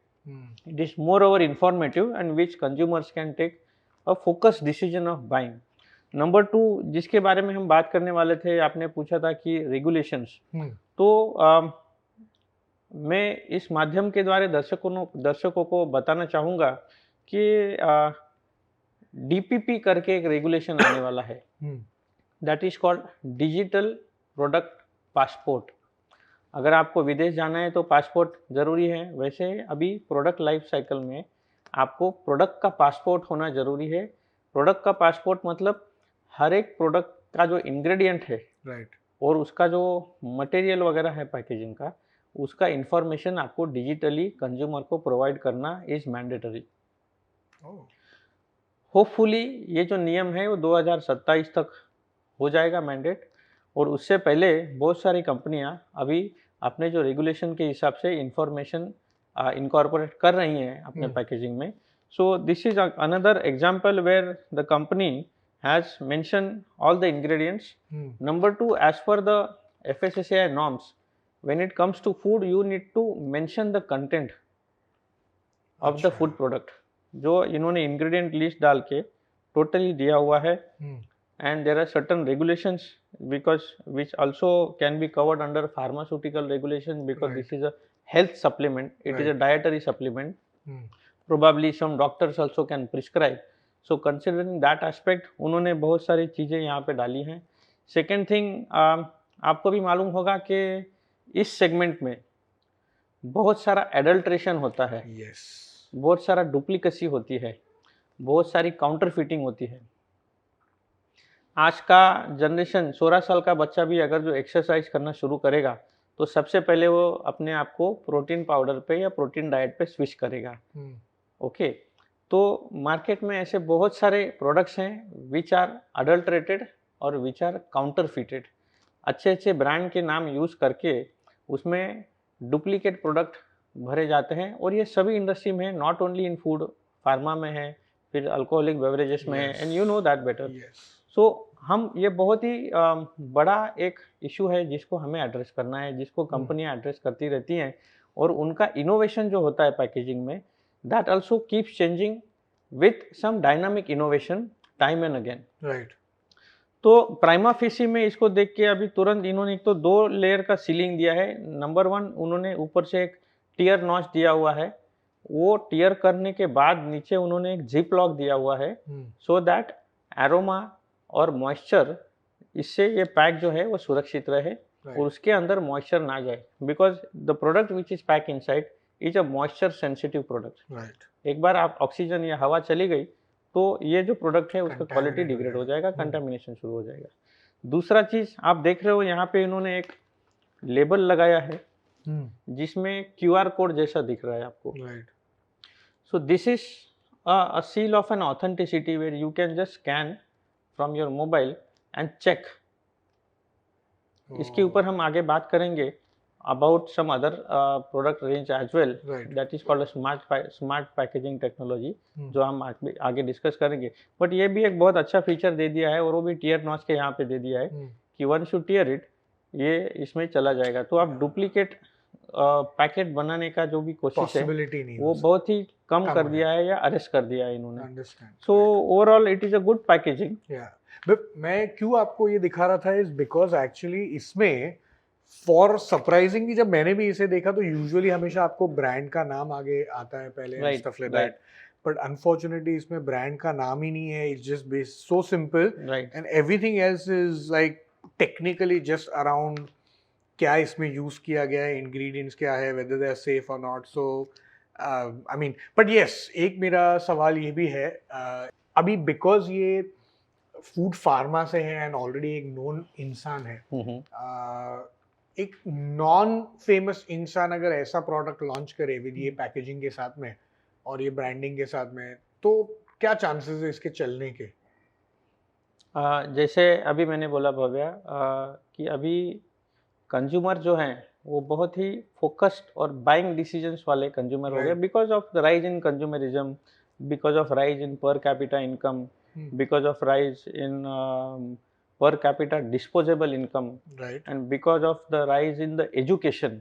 It is moreover informative and which consumers can take a focused decision of buying. Number 2 जिसके बारे में हम बात करने वाले थे, आपने पूछा था कि रेगुलेशंस। तो मैं इस माध्यम के द्वारा दर्शकों को बताना चाहूँगा कि DPP करके एक रेगुलेशन आने वाला है, that is called digital product passport. अगर आपको विदेश जाना है तो पासपोर्ट ज़रूरी है, वैसे अभी प्रोडक्ट लाइफ साइकिल में आपको प्रोडक्ट का पासपोर्ट होना ज़रूरी है। प्रोडक्ट का पासपोर्ट मतलब हर एक प्रोडक्ट का जो इंग्रेडिएंट है और उसका जो मटेरियल वगैरह है पैकेजिंग का, उसका इंफॉर्मेशन आपको डिजिटली कंज्यूमर को प्रोवाइड करना इज़ मैंडेटरी। होपफुली ये जो नियम है वो 2027 तक हो जाएगा मैंडेट, और उससे पहले बहुत सारी कंपनियां अभी अपने जो रेगुलेशन के हिसाब से इंफॉर्मेशन इनकॉर्पोरेट कर रही हैं अपने पैकेजिंग में। So this is another example where the company has mention all the ingredients. Number 2, as per the FSSAI norms, when it comes to food you need to mention the content of the food product, जो इन्होंने ingredient list डाल के totally दिया हुआ है। and there are certain regulations because which also can be covered under pharmaceutical regulation because this is a health supplement, it is a dietary supplement. Probably some doctors also can prescribe, so considering that aspect उन्होंने बहुत सारी चीज़ें यहाँ पे डाली हैं। Second thing, आपको भी मालूम होगा कि इस सेगमेंट में बहुत सारा एडल्ट्रेशन होता है, बहुत सारा डुप्लीकेसी होती है, बहुत सारी काउंटरफिटिंग होती है। आज का जनरेशन 16 साल का बच्चा भी अगर जो एक्सरसाइज करना शुरू करेगा तो सबसे पहले वो अपने आप को प्रोटीन पाउडर पे या प्रोटीन डाइट पे स्विच करेगा। ओके, तो मार्केट में ऐसे बहुत सारे प्रोडक्ट्स हैं विच आर अडल्ट्रेटेड और विच आर काउंटरफिटेड। अच्छे अच्छे ब्रांड के नाम यूज़ करके उसमें डुप्लीकेट प्रोडक्ट भरे जाते हैं, और ये सभी इंडस्ट्री में है, not only in food, pharma में है, फिर अल्कोहलिक बेवरेजेस में है, and you know that better. So हम ये बहुत ही बड़ा एक इशू है जिसको हमें एड्रेस करना है, जिसको कंपनियां एड्रेस करती रहती हैं, और उनका इनोवेशन जो होता है पैकेजिंग में, that also keeps changing with some dynamic innovation time and again. Right. तो प्राइमा फेसी में इसको देख के अभी तुरंत इन्होंने एक तो 2 लेयर का सीलिंग दिया है। नंबर 1, उन्होंने ऊपर से एक टियर नॉच दिया हुआ है, वो टियर करने के बाद नीचे उन्होंने एक जिप लॉक दिया हुआ है, सो दैट एरोमा और मॉइस्चर, इससे ये पैक जो है वो सुरक्षित रहे और उसके अंदर मॉइस्चर ना जाए, because the product which is pack inside is a moisture sensitive product. एक बार आप ऑक्सीजन या हवा चली गई तो ये जो प्रोडक्ट है उसका क्वालिटी Contaminate हो डिग्रेड हो जाएगा। जाएगा, कंटामिनेशन शुरू हो जाएगा। दूसरा चीज़ आप देख रहे हो यहाँ पे इन्होंने एक लेबल लगाया है जिसमें क्यूआर कोड जैसा दिख रहा है आपको। Right. So this is a seal of an authenticity where you can just scan from your mobile and check. इसके ऊपर हम आगे बात करेंगे about some other product range as well. Right. That is called a smart packaging technology, जो हम आगे discuss करेंगे। बट ये भी एक बहुत अच्छा फीचर दे दिया है और वो भी टीयर नॉच के यहाँ पे दे दिया है कि once you tear it, ये इसमें चला जाएगा। तो आप डुप्लीकेट पैकेट बनाने का जो भी कोशिश है पॉसिबिलिटी नहीं वो बहुत ही कम कर दिया है या अरेस्ट कर दिया है इन्होंने। Understand. So overall it is a good packaging. या बट मैं क्यों आपको ये दिखा रहा था इज बिकॉज एक्चुअली इसमें फॉर सरप्राइजिंगली जब मैंने भी इसे देखा तो यूजुअली हमेशा आपको ब्रांड का नाम आगे आता है पहले, stuff like that, but unfortunately इसमें ब्रांड का नाम ही नहीं है। It's just based so simple and everything else is like technically just around क्या इसमें यूज किया गया है, इंग्रेडिएंट्स क्या है, वेदर दे आर सेफ और not. So I mean but yes, एक मेरा सवाल ये भी है अभी बिकॉज ये फूड फार्मा से है एंड ऑलरेडी एक नोन इंसान है, एक नॉन फेमस इंसान अगर ऐसा प्रोडक्ट लॉन्च करे विद ये पैकेजिंग के साथ में और ये ब्रांडिंग के साथ में, तो क्या चांसेस है इसके चलने के? जैसे अभी मैंने बोला भव्या कि अभी कंज्यूमर जो हैं वो बहुत ही फोकस्ड और बाइंग डिसीजंस वाले कंज्यूमर हो गए because of the rise in consumerism, because of rise in per capita income, because of rise in per capita disposable income, right, and because of the rise in the education,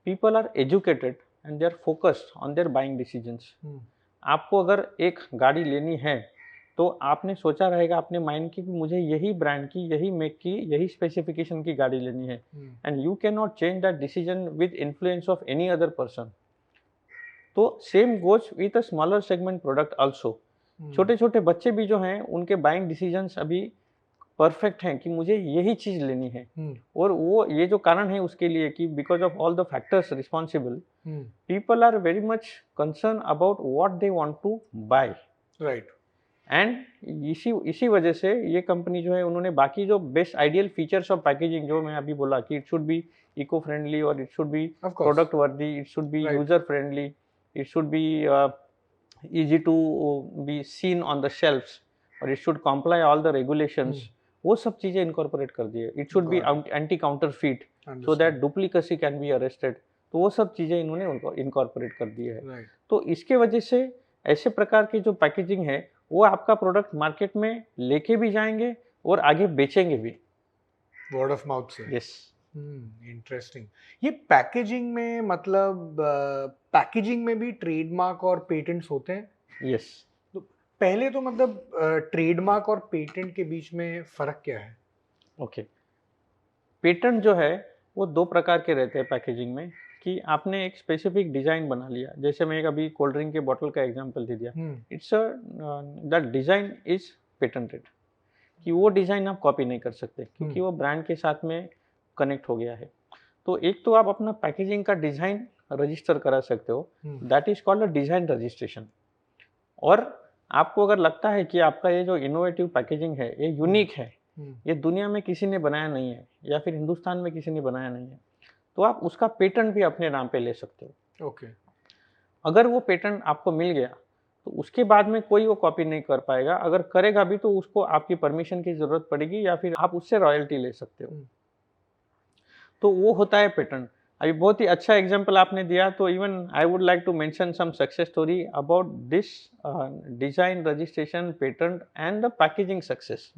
people are educated and they are focused on their buying decisions. आपको अगर एक गाड़ी लेनी है तो आपने सोचा रहेगा अपने माइंड की कि मुझे यही ब्रांड की, यही मेक की, यही स्पेसिफिकेशन की गाड़ी लेनी है, and you can not change that decision with influence of any other person. तो same goes with a smaller segment product also. छोटे छोटे बच्चे भी जो हैं उनके बाइंग डिसीजंस अभी परफेक्ट हैं कि मुझे यही चीज लेनी है, और वो ये जो कारण है उसके लिए कि because of all the factors responsible, people are very much concern about what they want to buy, right. And इसी वजह से ये कंपनी जो है उन्होंने बाकी जो best ideal features of packaging जो मैं अभी बोला कि it should be eco friendly और it should be product worthy, it should be user friendly, it should be easy to be seen on the shelves, और it should comply all the regulations, वो सब चीजें incorporate कर दी है। It should be anti counterfeit so that duplicacy can be arrested, तो वो सब चीजें इन्होंने उनको इनकॉर्पोरेट कर दी है। तो इसके वजह से ऐसे प्रकार की जो पैकेजिंग है वो आपका प्रोडक्ट मार्केट में लेके भी जाएंगे और आगे बेचेंगे भी, वर्ड ऑफ माउथ से। यस। इंटरेस्टिंग। ये पैकेजिंग में मतलब पैकेजिंग में भी ट्रेडमार्क और पेटेंट्स होते हैं? यस। पहले तो मतलब ट्रेडमार्क और पेटेंट के बीच में फर्क क्या है? ओके, पेटेंट जो है वो दो प्रकार के रहते हैं पैकेजिंग में, कि आपने एक स्पेसिफिक डिजाइन बना लिया, जैसे मैं एक अभी कोल्ड ड्रिंक के बोतल का एग्जांपल दे दिया, it's that design is patented, कि वो डिजाइन आप कॉपी नहीं कर सकते क्योंकि वो ब्रांड के साथ में कनेक्ट हो गया है। तो एक तो आप अपना पैकेजिंग का डिजाइन रजिस्टर करा सकते हो, that is called a design registration. और आपको अगर लगता है कि आपका ये जो इनोवेटिव पैकेजिंग है ये यूनिक है, ये दुनिया में किसी ने बनाया नहीं है या फिर हिंदुस्तान में किसी ने बनाया नहीं है, तो आप उसका पेटेंट भी अपने नाम पे ले सकते हो। ओके। अगर वो पेटेंट आपको मिल गया तो उसके बाद में कोई वो कॉपी नहीं कर पाएगा, अगर करेगा भी तो उसको आपकी परमिशन की जरूरत पड़ेगी या फिर आप उससे रॉयल्टी ले सकते हो। तो वो होता है पेटेंट। अभी बहुत ही अच्छा एग्जांपल आपने दिया, तो even I would like to mention some success story about this design registration, patent and the packaging success.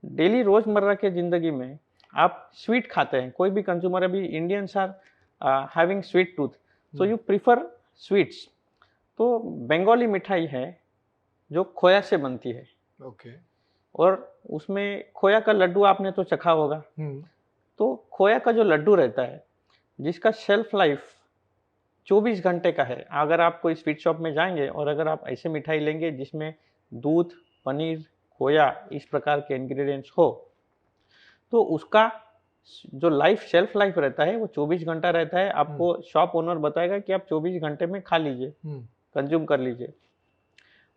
Daily रोजमर्रा के जिंदगी में आप स्वीट खाते हैं, कोई भी कंज्यूमर, अभी Indians are having sweet tooth, so you prefer sweets. तो बंगाली मिठाई है जो खोया से बनती है, ओके, और उसमें खोया का लड्डू आपने तो चखा होगा। तो खोया का जो लड्डू रहता है जिसका शेल्फ लाइफ 24 घंटे का है, अगर आप कोई स्वीट शॉप में जाएंगे और अगर आप ऐसे मिठाई लेंगे जिसमें दूध, पनीर, खोया इस प्रकार के इंग्रेडिएंट्स हो, तो उसका जो शेल्फ लाइफ रहता है वो 24 घंटा रहता है। आपको शॉप ओनर बताएगा कि आप 24 घंटे में खा लीजिए, कंज्यूम कर लीजिए।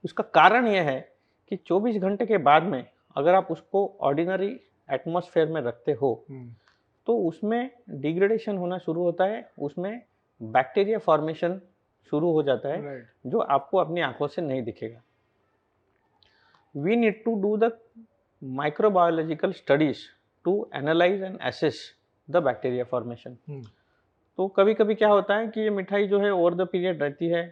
उसका कारण यह है कि 24 घंटे के बाद में अगर आप उसको ऑर्डिनरी एटमॉस्फेयर में रखते हो तो उसमें डिग्रेडेशन होना शुरू होता है, उसमें बैक्टीरिया फॉर्मेशन शुरू हो जाता है, राइट, जो आपको अपनी आंखों से नहीं दिखेगा। We need to do the microbiological studies to analyse and assess the bacteria formation. तो कभी कभी क्या होता है कि ये मिठाई जो है ओवर द पीरियड रहती है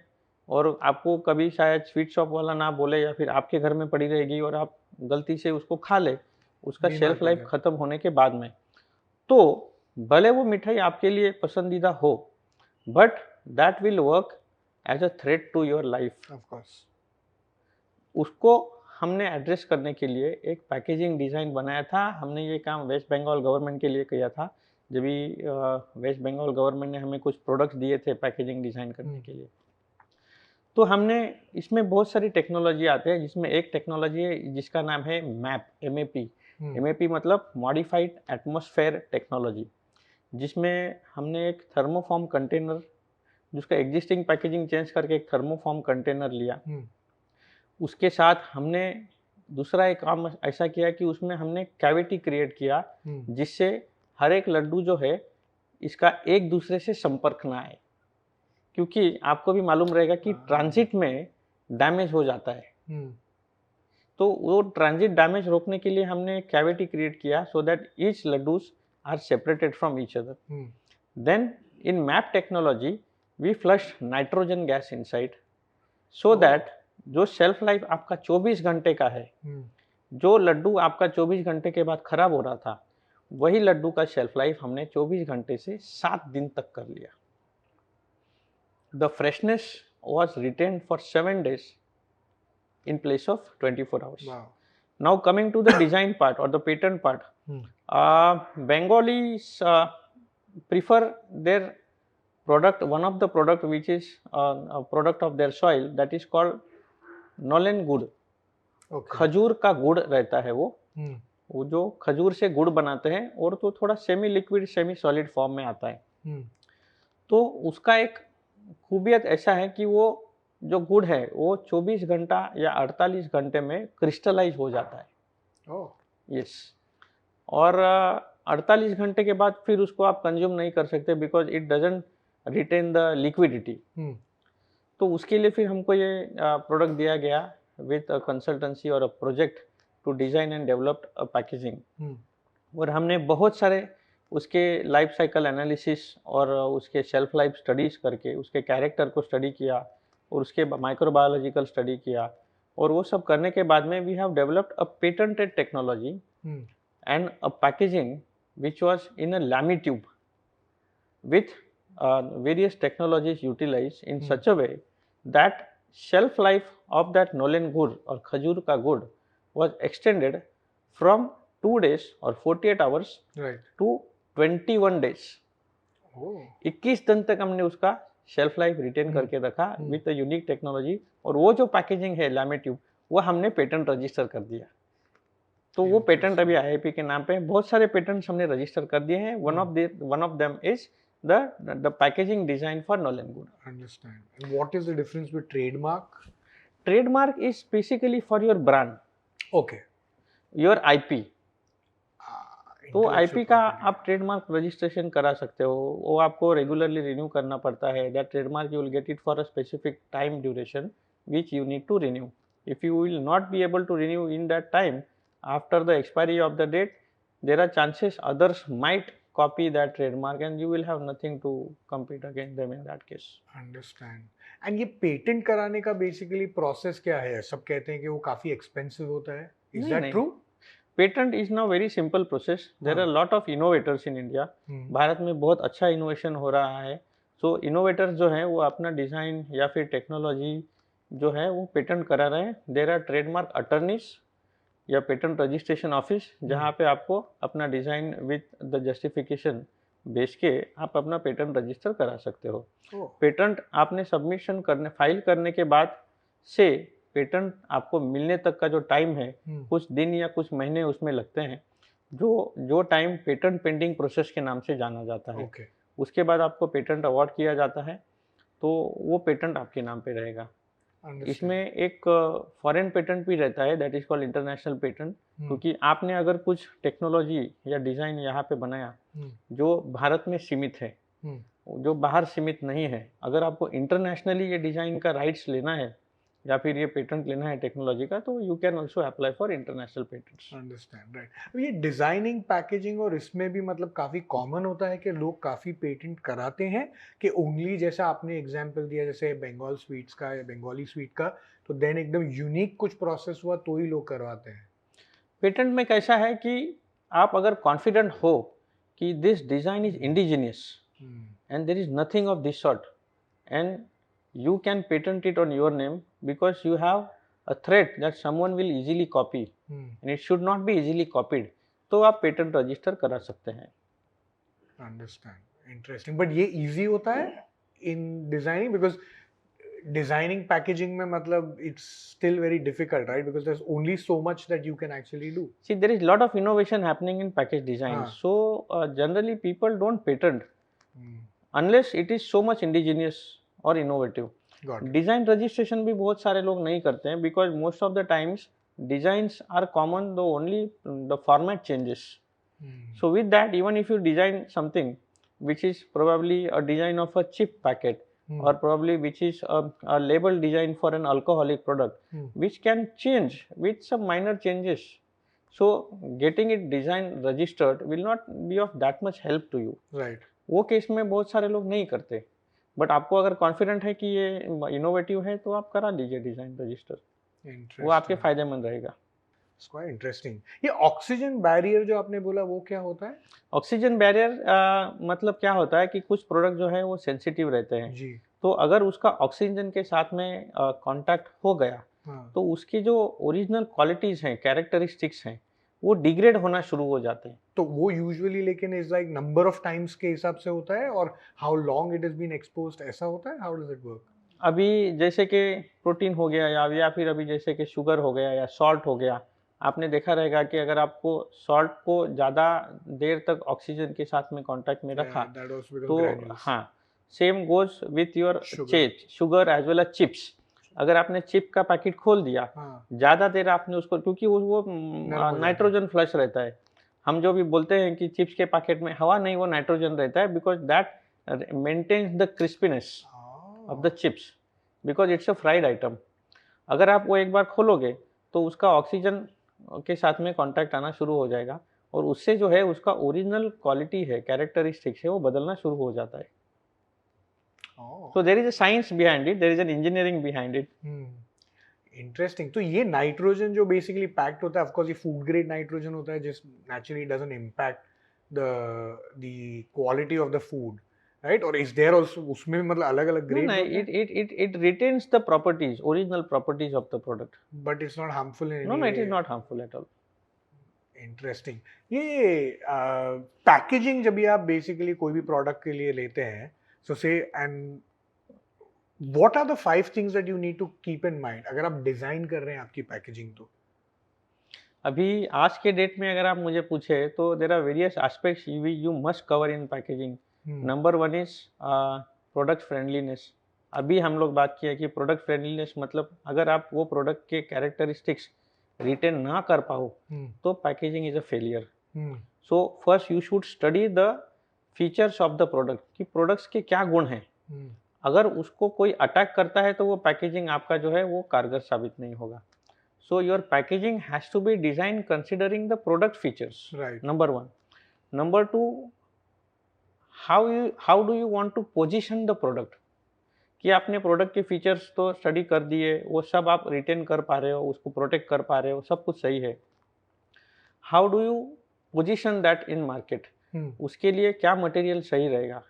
और आपको कभी शायद स्वीट शॉप वाला ना बोले या फिर आपके घर में पड़ी रहेगी और आप गलती से उसको खा ले उसका बीमार शेल्फ पड़ लाइफ जाए। खत्म होने के बाद में। तो भले वो मिठाई आपके लिए पसंदीदा हो, but that will work as a threat to your life. Of course. उसको हमने एड्रेस करने के लिए एक पैकेजिंग डिज़ाइन बनाया था। हमने ये काम वेस्ट बंगाल गवर्नमेंट के लिए किया था। जब भी वेस्ट बंगाल गवर्नमेंट ने हमें कुछ प्रोडक्ट्स दिए थे पैकेजिंग डिज़ाइन करने के लिए, तो हमने इसमें बहुत सारी टेक्नोलॉजी आते हैं, जिसमें एक टेक्नोलॉजी है जिसका नाम है मैप, एमएपी। एमएपी मतलब मॉडिफाइड एटमॉस्फेयर टेक्नोलॉजी, जिसमें हमने एक थर्मोफॉर्म कंटेनर, जिसका एग्जिस्टिंग पैकेजिंग चेंज करके एक थर्मोफॉर्म कंटेनर लिया। उसके साथ हमने दूसरा एक काम ऐसा किया कि उसमें हमने कैविटी क्रिएट किया, जिससे हर एक लड्डू जो है इसका एक दूसरे से संपर्क ना आए, क्योंकि आपको भी मालूम रहेगा कि ट्रांजिट में डैमेज हो जाता है। तो वो ट्रांजिट डैमेज रोकने के लिए हमने कैविटी क्रिएट किया so that each laddoos are separated from each other. Then in MAP technology we flush nitrogen gas inside so that जो शेल्फ लाइफ आपका 24 घंटे का है, जो लड्डू आपका 24 घंटे के बाद खराब हो रहा था, वही लड्डू का शेल्फ लाइफ हमने 24 घंटे से 7 दिन तक कर लिया। The freshness was retained for 7 days in place of 24 hours. Wow. Now coming to the design part or the patent part, Bengalis prefer their product, one of the product which is a product of their soil, that is called nolen गुड़। खजूर का गुड़ रहता है वो जो खजूर से गुड़ बनाते हैं और तो थोड़ा semi liquid semi solid form में आता है। तो उसका एक खूबियत ऐसा है कि वो जो गुड़ है वो 24 घंटा या 48 घंटे में क्रिस्टलाइज हो जाता है। यस। और 48 घंटे के बाद फिर उसको आप कंज्यूम नहीं कर सकते, because it doesn't retain the liquidity. तो उसके लिए फिर हमको ये प्रोडक्ट दिया गया विथ अ कंसल्टेंसी और a project to design and develop a packaging. और हमने बहुत सारे उसके लाइफ साइकिल एनालिसिस और उसके शेल्फ लाइफ स्टडीज़ करके उसके कैरेक्टर को स्टडी किया और उसके माइक्रोबायोलॉजिकल स्टडी किया, और वो सब करने के बाद में we have developed a patented technology and a packaging which was in a lami tube with various technologies utilized in such a way that shelf life of that nolen gur or khajur ka gur was extended from 2 days or 48 hours to 21 days. 21 दिन तक हमने उसका shelf life retain करके रखा with a unique technology, और वो जो packaging है लैमी ट्यूब वो हमने पेटेंट रजिस्टर कर दिया। तो वो पेटेंट अभी आईआईपी के नाम पे, बहुत सारे पेटेंट्स हमने रजिस्टर कर दिए हैं। One of them is the packaging design for Nolen Gur. Understand. And what is the difference with trademark? Trademark is basically for your brand. Okay. Your IP. तो IP का आप ट्रेडमार्क रजिस्ट्रेशन करा सकते हो, वो आपको रेगुलरली रिन्यू करना पड़ता है। That trademark you will get it for a specific time duration which you need to renew. If you will not be able to renew in that time after the expiry of the date, there are chances others might copy that trademark and you will have nothing to compete against them in that case. Understand. And ये patent कराने का basically process क्या है? सब कहते हैं कि वो काफी एक्सपेंसिव होता है. Is that true? Patent is now very simple process. There are lot of innovators in India. Bharat में बहुत अच्छा इनोवेशन हो रहा है. सो इनोवेटर्स जो है वो अपना डिजाइन या फिर टेक्नोलॉजी जो है वो पेटेंट करा रहे हैं. देयर आर ट्रेडमार्क अटर्नीज या पेटेंट रजिस्ट्रेशन ऑफिस, जहाँ पे आपको अपना डिज़ाइन विथ द जस्टिफिकेशन बेच के आप अपना पेटेंट रजिस्टर करा सकते हो. पेटेंट आपने सबमिशन करने फाइल करने के बाद से पेटेंट आपको मिलने तक का जो टाइम है, कुछ दिन या कुछ महीने उसमें लगते हैं, जो टाइम पेटेंट पेंडिंग प्रोसेस के नाम से जाना जाता है. उसके बाद आपको पेटेंट अवार्ड किया जाता है, तो वो पेटेंट आपके नाम पे रहेगा. Understand. इसमें एक फॉरेन पेटेंट भी रहता है, that is called international patent, क्योंकि आपने अगर कुछ टेक्नोलॉजी या डिज़ाइन यहाँ पे बनाया जो भारत में सीमित है, जो बाहर सीमित नहीं है, अगर आपको इंटरनेशनली ये डिज़ाइन का राइट्स लेना है या फिर ये पेटेंट लेना है टेक्नोलॉजी का, तो you can also apply for international patents. Understand, right. ये डिजाइनिंग, पैकेजिंग और इसमें भी मतलब काफी कॉमन होता है कि लोग काफी पेटेंट कराते हैं, कि ओनली जैसा आपने एग्जांपल दिया जैसे बंगाल स्वीट्स का या बंगाली स्वीट का, तो देन एकदम यूनिक कुछ प्रोसेस हुआ तो ही लोग करवाते हैं। पेटेंट में कैसा है कि आप अगर कॉन्फिडेंट हो कि this design is indigenous and there is nothing of this sort, and you can patent it on your name because you have a threat that someone will easily copy and it should not be easily copied, तो आप patent register करा सकते हैं। Understand, interesting. But ये easy होता है in designing, because designing packaging में मतलब it's still very difficult, right? Because there is only so much that you can actually do. See, there is lot of innovation happening in package design, so generally people don't patent unless it is so much indigenous or innovative. Design registration भी बहुत सारे लोग नहीं करते हैं because most of the times designs are common, though only the format changes. So with that, even if you design something which is probably a design of a chip packet or probably which is a label design for an alcoholic product, which can change with some minor changes. So getting it design registered will not be of that much help to you. Right. वो case में बहुत सारे लोग नहीं करते, but आपको अगर confident है कि ये इनोवेटिव है तो आप करा लीजिए डिजाइन रजिस्टर, वो आपके फायदेमंद रहेगा। Quite interesting. ये ऑक्सीजन बैरियर जो आपने बोला वो क्या होता है? ऑक्सीजन बैरियर मतलब क्या होता है कि कुछ प्रोडक्ट जो है वो सेंसिटिव रहते हैं जी। तो अगर उसका ऑक्सीजन के साथ में कांटेक्ट हो गया तो उसकी जो ओरिजिनल क्वालिटीज हैं, कैरेक्टरिस्टिक्स हैं, वो डिग्रेड होना शुरू हो जाते हैं। तो वो यूजुअली लेकिन is like number of times के हिसाब से होता है और how long it is been exposed, ऐसा होता है? How does it work? अभी जैसे कि प्रोटीन हो गया या फिर अभी जैसे कि शुगर हो गया या सॉल्ट हो गया, आपने देखा रहेगा कि अगर आपको सॉल्ट को ज़्यादा देर तक ऑक्सीजन के साथ में कांटेक्ट में रखा तो हाँ, same goes with your sugar as well as chips. अगर आपने चिप का पैकेट खोल दिया, ज़्यादा देर आपने उसको, क्योंकि वो नाइट्रोजन फ्लश रहता है, हम जो भी बोलते हैं कि चिप्स के पैकेट में हवा नहीं, वो नाइट्रोजन रहता है, because that maintains the crispiness of the chips, because it's a fried item. अगर आप वो एक बार खोलोगे तो उसका ऑक्सीजन के साथ में कांटेक्ट आना शुरू हो जाएगा और उससे जो है उसका ओरिजिनल क्वालिटी है, कैरेक्टरिस्टिक्स है, वो बदलना शुरू हो जाता है। So there is a science behind it, there is an engineering behind it. Interesting. तो ये नाइट्रोजन जो बेसिकली पैक्ड होता है, ऑफ कोर्स ये फूड ग्रेड नाइट्रोजन होता है, जिस naturally doesn't impact the quality of the food, right? और इज देयर आल्सो उसमें मतलब अलग-अलग grade? it retains the properties, original properties of the product, but it's not harmful in any no way. It is not harmful at all. Interesting. ये packaging जब भी आप basically कोई भी प्रोडक्ट के लिए लेते हैं, सो से and what are the 5 things that you need to keep in mind अगर आप डिजाइन कर रहे हैं आपकी पैकेजिंग? तो अभी आज के डेट में अगर आप मुझे पूछे तो there are various aspects you must cover in packaging. Number 1 is product friendliness. अभी हम लोग बात किया कि प्रोडक्ट फ्रेंडलीनेस मतलब अगर आप वो प्रोडक्ट के कैरेक्टरिस्टिक्स रिटेन ना कर पाओ तो packaging is a failure. So first you should study the features of the product कि प्रोडक्ट्स के क्या गुण हैं। अगर उसको कोई अटैक करता है तो वो पैकेजिंग आपका जो है वो कारगर साबित नहीं होगा। So your packaging has to be design considering the product features, number 1। Number 2, how do you want to position the product, कि आपने प्रोडक्ट के फीचर्स तो स्टडी कर दिए, वो सब आप रिटेन कर पा रहे हो, उसको प्रोटेक्ट कर पा रहे हो, सब कुछ सही है। How do you position that in market, उसके लिए क्या मटेरियल सही रहेगा।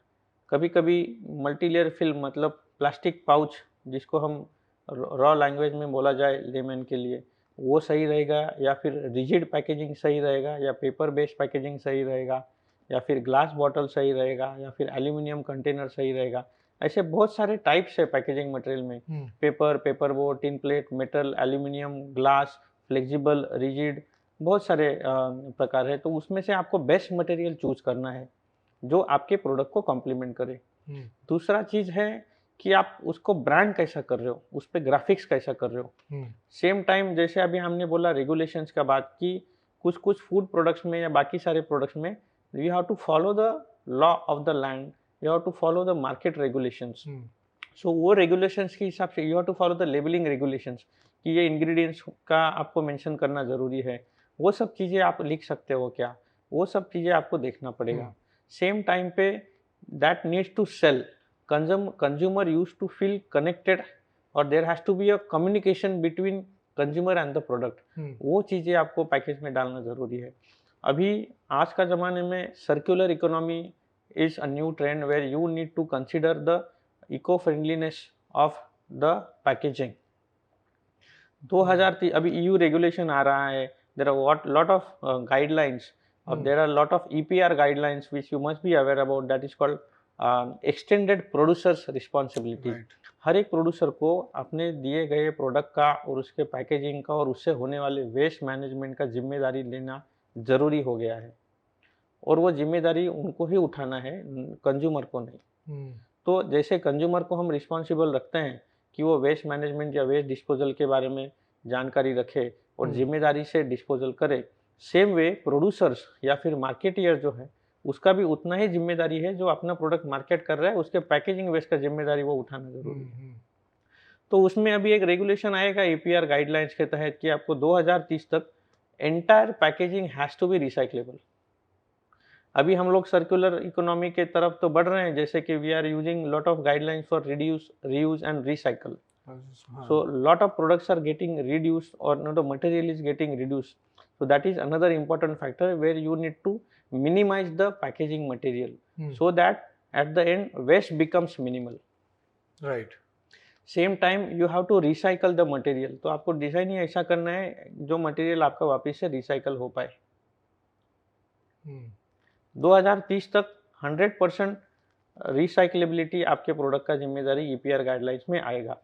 कभी कभी मल्टीलेयर फिल्म मतलब प्लास्टिक पाउच, जिसको हम रॉ लैंग्वेज में बोला जाए लेमन के लिए, वो सही रहेगा या फिर रिजिड पैकेजिंग सही रहेगा या पेपर बेस्ड पैकेजिंग सही रहेगा या फिर ग्लास बॉटल सही रहेगा या फिर एल्यूमिनियम कंटेनर सही रहेगा। ऐसे बहुत सारे टाइप्स है पैकेजिंग मटेरियल में, paper, paper board, tin plate, metal, aluminium, glass, flexible, rigid, बहुत सारे प्रकार है। तो उसमें से आपको बेस्ट मटेरियल चूज करना है जो आपके प्रोडक्ट को कॉम्प्लीमेंट करे। दूसरा चीज़ है कि आप उसको ब्रांड कैसा कर रहे हो, उस पे ग्राफिक्स कैसा कर रहे हो। सेम टाइम जैसे अभी हमने बोला रेगुलेशंस का बात की, कुछ-कुछ फूड प्रोडक्ट्स में या बाकी सारे प्रोडक्ट्स में you have to follow the law of the land, you have to follow the market regulations. So वो रेगुलेशंस के हिसाब से you have to follow the labelling regulations कि ये इंग्रेडिएंट्स का आपको मेंशन करना ज़रूरी है। वो सब चीज़ें आप लिख सकते हो क्या? वो सब चीज़ें आपको देखना पड़ेगा। सेम टाइम पे that needs to sell, consumer used to feel connected और there has to be a communication between consumer and the product. वो चीज़ें आपको पैकेज में डालना ज़रूरी है। अभी आज का ज़माने में circular economy is a new trend where you need to consider the eco friendliness of the packaging. 2003 अभी ईयू रेगुलेशन आ रहा है, there are what lot of guidelines और there are lot of EPR guidelines which you must be aware about, that is called extended producers responsibility. हर एक producer को अपने दिए गए प्रोडक्ट का और उसके पैकेजिंग का और उससे होने वाले वेस्ट मैनेजमेंट का जिम्मेदारी लेना ज़रूरी हो गया है और वो जिम्मेदारी उनको ही उठाना है, कंज्यूमर को नहीं। तो जैसे कंज्यूमर को हम रिस्पॉन्सिबल रखते हैं कि वो वेस्ट मैनेजमेंट या वेस्ट डिस्पोजल के बारे में जानकारी रखे और जिम्मेदारी से डिस्पोजल करे, सेम वे प्रोड्यूसर्स या फिर मार्केटियर जो है उसका भी उतना ही जिम्मेदारी है, जो अपना प्रोडक्ट मार्केट कर रहा है उसके पैकेजिंग वेस्ट का जिम्मेदारी वो उठाना जरूरी है। तो उसमें अभी एक रेगुलेशन आएगा ईपीआर गाइडलाइंस के तहत कि आपको 2030 तक entire packaging has to be recyclable. अभी हम लोग सर्कुलर इकोनॉमी के तरफ तो बढ़ रहे हैं, जैसे कि we are using lot of guidelines for reduce, reuse and recycle. So lot of products are getting reduced or no, the material is getting reduced. So that is another important factor where you need to minimize the packaging material so that at the end waste becomes minimal. Right. Same time you have to recycle the material. तो आपको design ही ऐसा करना है जो material आपका वापस से recycle हो पाए। 2030 तक 100% रिसाइकलेबिलिटी आपके प्रोडक्ट का जिम्मेदारी ईपीआर गाइडलाइंस में आएगा।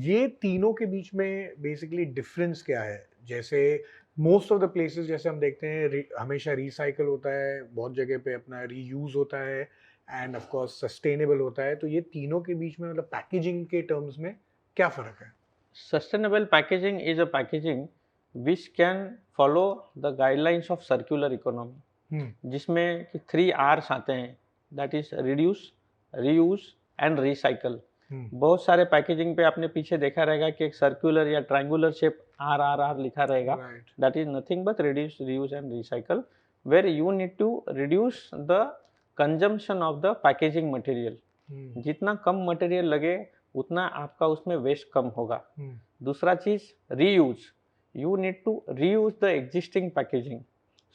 ये तीनों के बीच में बेसिकली डिफरेंस क्या है? जैसे मोस्ट ऑफ द प्लेसेस जैसे हम देखते हैं हमेशा रिसाइकल होता है, बहुत जगह पे अपना रीयूज होता है एंड ऑफ कोर्स सस्टेनेबल होता है। तो ये तीनों के बीच में मतलब पैकेजिंग के टर्म्स में क्या फ़र्क है? Sustainable packaging is a packaging which can follow the guidelines of circular economy, जिसमें कि 3 R's आते हैं, that is reduce, reuse and recycle. बहुत सारे पैकेजिंग पे आपने पीछे देखा रहेगा कि एक सर्कुलर या ट्रायंगुलर शेप RRR लिखा रहेगा, that is nothing but reduce, reuse and recycle, where you need to reduce the consumption of the packaging material. जितना कम मटेरियल लगे उतना आपका उसमें वेस्ट कम होगा। दूसरा चीज reuse, you need to reuse the existing packaging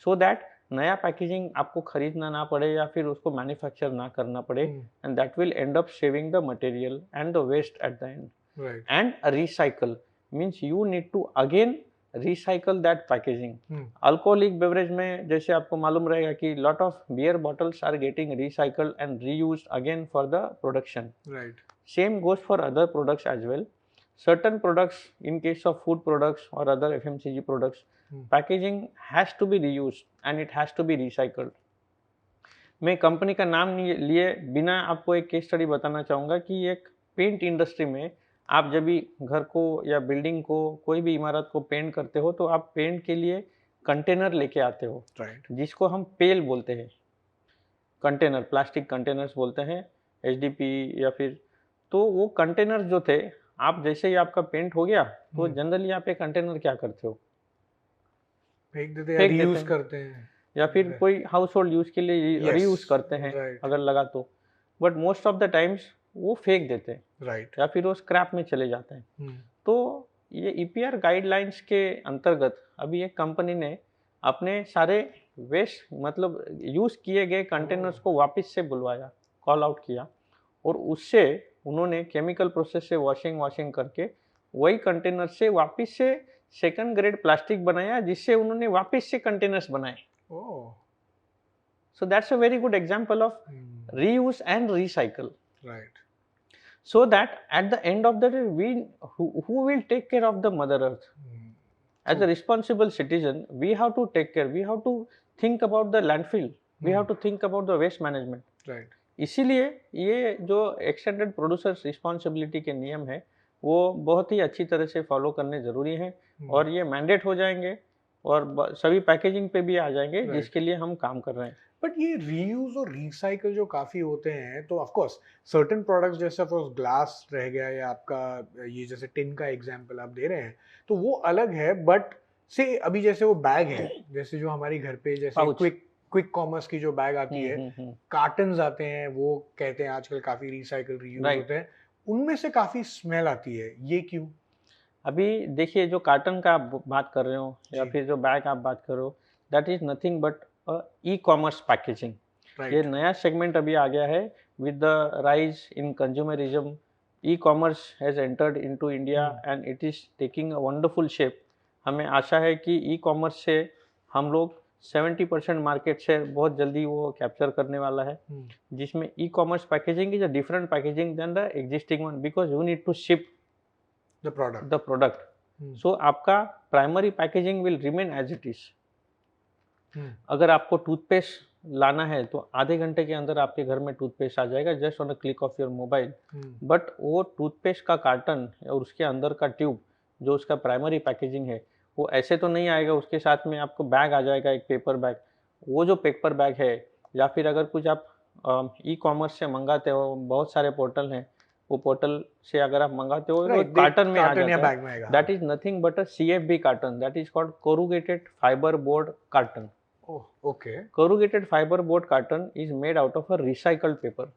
so that नया पैकेजिंग आपको खरीदना ना पड़े या फिर उसको मैन्युफैक्चर ना करना पड़े, and that will end up saving the material and the waste at the end. And recycle means you need to again recycle that packaging. Alcoholic beverage में जैसे आपको मालूम रहेगा कि lot of beer bottles are getting recycled and reused again for the production. Same goes for other products as well. Certain products, in case of food products or other FMCG products, packaging has to be reused and it has to be recycled. मैं company का नाम लिए बिना आपको एक case study बताना चाहूँगा कि एक पेंट इंडस्ट्री में आप जब भी घर को या बिल्डिंग को, कोई भी इमारत को पेंट करते हो तो आप पेंट के लिए कंटेनर लेके आते हो, जिसको हम पेल बोलते हैं, कंटेनर, प्लास्टिक कंटेनर्स बोलते हैं, HDP या फिर। तो वो कंटेनर जो थे, आप जैसे ही आपका पेंट हो गया तो जनरली आप एक कंटेनर क्या करते हो, फेंक देते हैं, रीयूज करते हैं, या फिर कोई हाउस होल्ड यूज के लिए रीयूज करते हैं अगर लगा तो, but most of the times वो फेंक देते हैं, या फिर वो स्क्रैप में चले जाते हैं। तो ये ईपीआर गाइडलाइंस के अंतर्गत अभी एक कंपनी ने अपने सारे वेस्ट मतलब यूज किए गए कंटेनर्स को वापस से बुलवाया, कॉल आउट किया, और उससे उन्होंने केमिकल प्रोसेस से वॉशिंग करके वही कंटेनर से वापस से सेकंड ग्रेड प्लास्टिक बनाया, जिससे उन्होंने वापस से कंटेनर्स बनाए। So that's a very good example of reuse and recycle, right? So that at the end of the day we who will take care of the mother earth? As a responsible citizen, we have to take care, we have to think about the landfill, we have to think about the waste management, right? इसीलिए ये जो extended producers responsibility के नियम है वो बहुत ही अच्छी तरह से फॉलो करने ज़रूरी हैं और ये मैंडेट हो जाएंगे और सभी पैकेजिंग पे भी आ जाएंगे राइट। जिसके लिए हम काम कर रहे हैं। बट ये रीयूज और रिसाइकल जो काफी होते हैं, तो ऑफ कोर्स सर्टेन प्रोडक्ट्स जैसे ऑफ ग्लास रह गया या आपका ये जैसे टिन का एग्जांपल आप दे रहे हैं, तो वो अलग है। बट से अभी जैसे वो बैग है, जैसे जो हमारी घर पे जैसे पाउच। क्विक कॉमर्स की जो बैग आती है, कार्टन्स आते हैं, वो कहते हैं आजकल काफी रिसाइकल रीयूज राइट। होते हैं, उनमें से काफी स्मेल आती है, ये क्यों? अभी देखिए जो कार्टन का आप बात कर रहे हो या जी। फिर जो बैग आप बात कर रहे हो, that is nothing but E commerce packaging. ये राइट। नया सेगमेंट अभी आ गया है with the rise in consumerism. E commerce has entered into India and it is taking a wonderful shape. हमें आशा है कि ई कॉमर्स से हम लोग 70% मार्केट शेयर बहुत जल्दी वो कैप्चर करने वाला है, जिसमें e commerce packaging is a different packaging than the existing one because you need to ship the product. The product. So आपका primary packaging will remain as it is. अगर आपको टूथपेस्ट लाना है तो आधे घंटे के अंदर आपके घर में टूथपेस्ट आ जाएगा just on a click of your mobile. But वो टूथपेस्ट का कार्टन और उसके अंदर का ट्यूब जो उसका प्राइमरी पैकेजिंग है वो ऐसे तो नहीं आएगा, उसके साथ में आपको बैग आ जाएगा, एक पेपर बैग। वो जो पेपर बैग है या फिर अगर कुछ आप ई कॉमर्स से मंगाते हो, बहुत सारे पोर्टल हैं, वो पोर्टल से अगर आप मंगाते हो तो कार्टन में आ जाता है। That is nothing but a CFB carton, that is called corrugated fibre board carton. Okay. Corrugated fibre board carton is made out of a recycled paper.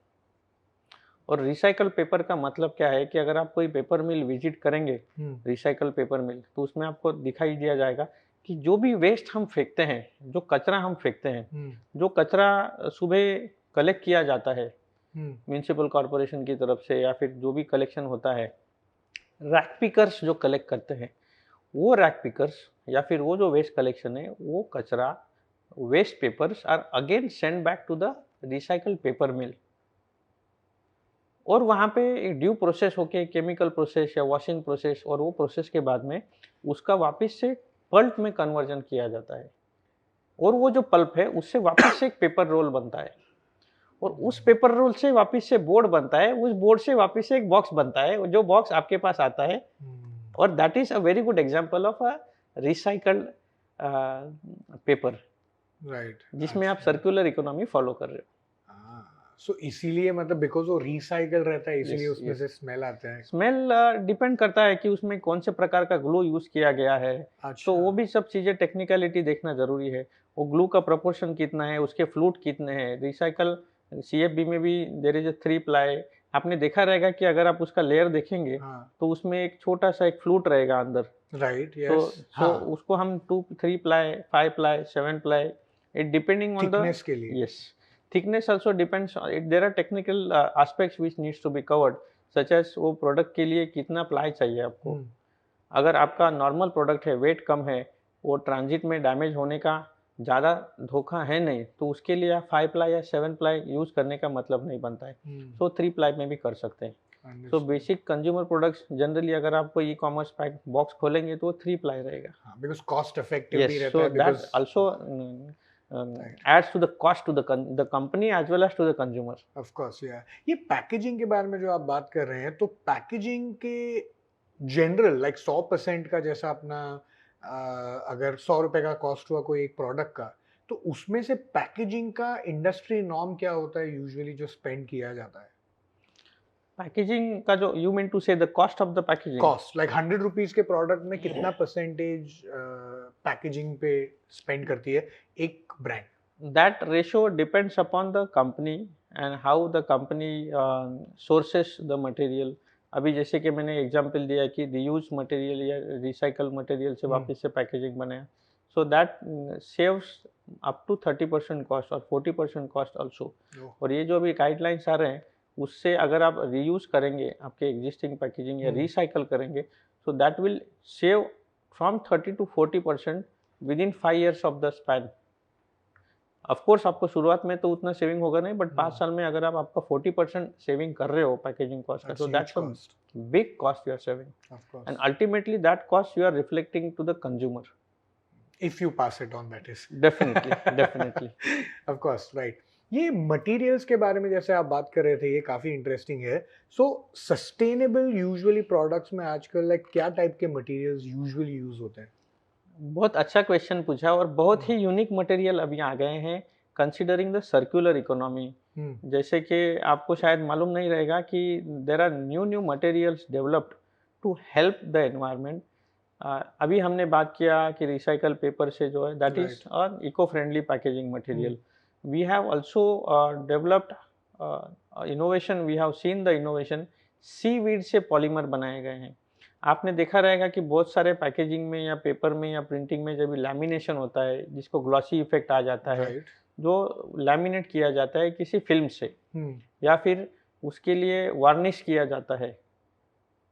और रिसाइकल पेपर का मतलब क्या है कि अगर आप कोई पेपर मिल विजिट करेंगे, रिसाइकल पेपर मिल, तो उसमें आपको दिखाई दिया जाएगा कि जो भी वेस्ट हम फेंकते हैं, जो कचरा हम फेंकते हैं, जो कचरा सुबह कलेक्ट किया जाता है म्यूनिसिपल कॉरपोरेशन की तरफ से या फिर जो भी कलेक्शन होता है, रैक पिकर्स जो कलेक्ट करते हैं, वो रैक पिकर्स या फिर वो जो वेस्ट कलेक्शन है, वो कचरा waste papers are again send back to the recycle paper mill. और वहाँ पे एक ड्यू प्रोसेस होके केमिकल प्रोसेस या वॉशिंग प्रोसेस, और वो प्रोसेस के बाद में उसका वापस से पल्प में कन्वर्जन किया जाता है और वो जो पल्प है उससे वापस से एक पेपर रोल बनता है और उस पेपर रोल से वापस से बोर्ड बनता है, उस बोर्ड से वापस से एक बॉक्स बनता है, जो बॉक्स आपके पास आता है। और that is a very good example of a recycled paper, right, जिसमें आप सर्कुलर इकोनॉमी फॉलो कर रहे हो। सो इसीलिए मतलब बिकॉज वो रिसाइकल रहता है, इसीलिए उसमें से स्मेल आता है। स्मेल डिपेंड करता है कि उसमें कौन से प्रकार का ग्लू यूज किया गया है। तो वो भी सब चीजें टेक्निकलिटी देखना जरूरी है। वो ग्लू का प्रोपोर्शन कितना है, उसके फ्लूट कितने हैं। रिसाइकल CFB में भी देयर इज अ 3 प्लाई। आपने देखा रहेगा कि अगर आप उसका लेयर देखेंगे तो उसमें एक छोटा सा एक फ्लूट रहेगा अंदर। Right, yes. तो उसको हम 2 3 ply, 5 ply, 7 ply, it depending on the thickness के लिए। Yes, thickness also depends on it. There are technical aspects which needs to be covered, such as वो प्रोडक्ट के लिए कितना प्लाई चाहिए आपको। अगर आपका नॉर्मल प्रोडक्ट है, वेट कम है, वो ट्रांजिट में डैमेज होने का ज़्यादा धोखा है नहीं, तो उसके लिए आप 5 प्लाई या 7 प्लाई यूज़ करने का मतलब नहीं बनता है। सो 3 प्लाई में भी कर सकते हैं। So basic consumer products generally अगर आपको ई कॉमर्स पैक बॉक्स खोलेंगे तो 3 प्लाई रहेगा। बिकॉज कॉस्ट इफेक्टिव भी रहता है। So that also adds to the cost to the company as well as to the consumer. Of course, yeah. ये packaging के बारे में जो आप बात कर रहे हैं, तो पैकेजिंग के जनरल लाइक 100% का जैसा अपना अगर 100 रुपए का कॉस्ट हुआ कोई एक प्रोडक्ट का, तो उसमें से पैकेजिंग का इंडस्ट्री नॉर्म क्या होता है यूजुअली जो स्पेंड किया जाता है? पैकेजिंग का जो you mean to say the cost of the packaging, cost like 100 rupees के प्रोडक्ट में कितना परसेंटेज पैकेजिंग पे स्पेंड करती है एक brand? That ratio depends upon the company and how the company sources the material. अभी जैसे कि मैंने एग्जांपल दिया कि रीयूज मटेरियल या रिसाइकल मटेरियल से वापस से पैकेजिंग बनाया, so that saves up to 30% cost और 40% कॉस्ट ऑल्सो। और ये जो अभी गाइडलाइंस आ रहे हैं उससे अगर आप रीयूज करेंगे आपके एग्जिस्टिंग पैकेजिंग या रिसाइकल करेंगे, so that will save from 30 to 40% with in 5 years of the span. Of course आपको शुरुआत में तो उतना सेविंग होगा नहीं, बट 5 साल में अगर आप आपका 40% सेविंग कर रहे हो पैकेजिंग कॉस्ट का, तो that's a big cost you are saving and ultimately that cost you are reflecting to the consumer if you pass it on, that is definitely of course, right. ये materials के बारे में जैसे आप बात कर रहे थे, ये काफी इंटरेस्टिंग है। सो सस्टेनेबल यूजुअली प्रोडक्ट्स में आजकल लाइक क्या टाइप के मटेरियल्स यूजुअली यूज होते हैं? बहुत अच्छा क्वेश्चन पूछा और बहुत हम्म। ही यूनिक मटेरियल अभी आ गए हैं considering the circular economy. Hmm. जैसे कि आपको शायद मालूम नहीं रहेगा कि there are new new materials developed to help the environment. अभी हमने बात किया कि रिसाइकल पेपर से जो है that is right. Eco friendly packaging hmm. Material. We have also developed innovation, we have seen the innovation, seaweed से polymer बनाए गए हैं। आपने देखा रहेगा कि बहुत सारे पैकेजिंग में या पेपर में या प्रिंटिंग में जब लैमिनेशन होता है जिसको ग्लॉसी इफेक्ट आ जाता है, राइट। जो लैमिनेट किया जाता है किसी फिल्म से हम्म। या फिर उसके लिए वार्निश किया जाता है,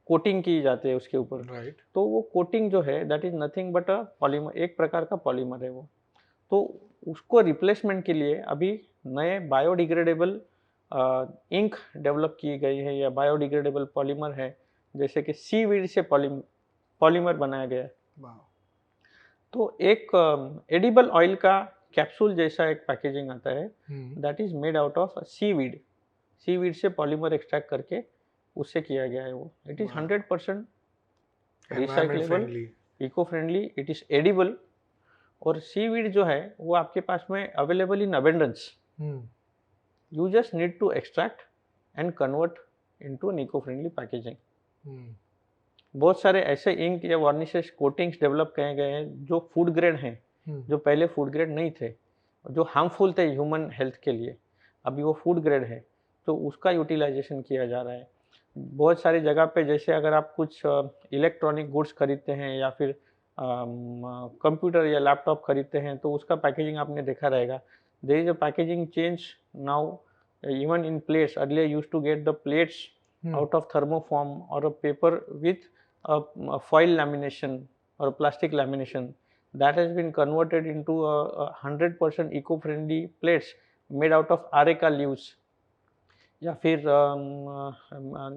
कोटिंग की जाती है उसके ऊपर। राइट। तो वो कोटिंग जो है that is nothing but a polymer, एक प्रकार का पॉलीमर है वो। तो उसको रिप्लेसमेंट के लिए अभी नए बायोडिग्रेडेबल इंक डेवलप की गई है या बायोडिग्रेडेबल पॉलीमर है, जैसे कि सीवीड से पॉलीमर बनाया गया है। वाह। तो एक एडिबल ऑयल का कैप्सूल जैसा एक पैकेजिंग आता है, hmm. That is made out of seaweed. Seaweed से पॉलीमर एक्सट्रैक्ट करके उससे किया गया है वो। इट इज वाह। 100% environment recyclable, friendly. Eco friendly, it is edible. और सीवीड जो है वो आपके पास में available in abundance. Hmm. You just need to extract and convert into an eco friendly packaging. Hmm. बहुत सारे ऐसे इंक या वार्निशेस कोटिंग्स डेवलप किए गए हैं जो फूड ग्रेड हैं, हम्म। जो पहले फूड ग्रेड नहीं थे, जो हार्मफुल थे ह्यूमन हेल्थ के लिए, अभी वो फूड ग्रेड है, तो उसका यूटिलाइजेशन किया जा रहा है। बहुत सारी जगह पे जैसे अगर आप कुछ इलेक्ट्रॉनिक गुड्स खरीदते हैं या फिर कंप्यूटर या लैपटॉप खरीदते हैं तो उसका पैकेजिंग आपने देखा रहेगा। There is a packaging change now even in plates. Earlier used to get the plates hmm. out of thermoform or a paper with a foil lamination or a plastic lamination that has been converted into a 100% eco-friendly plates made out of areca leaves या फिर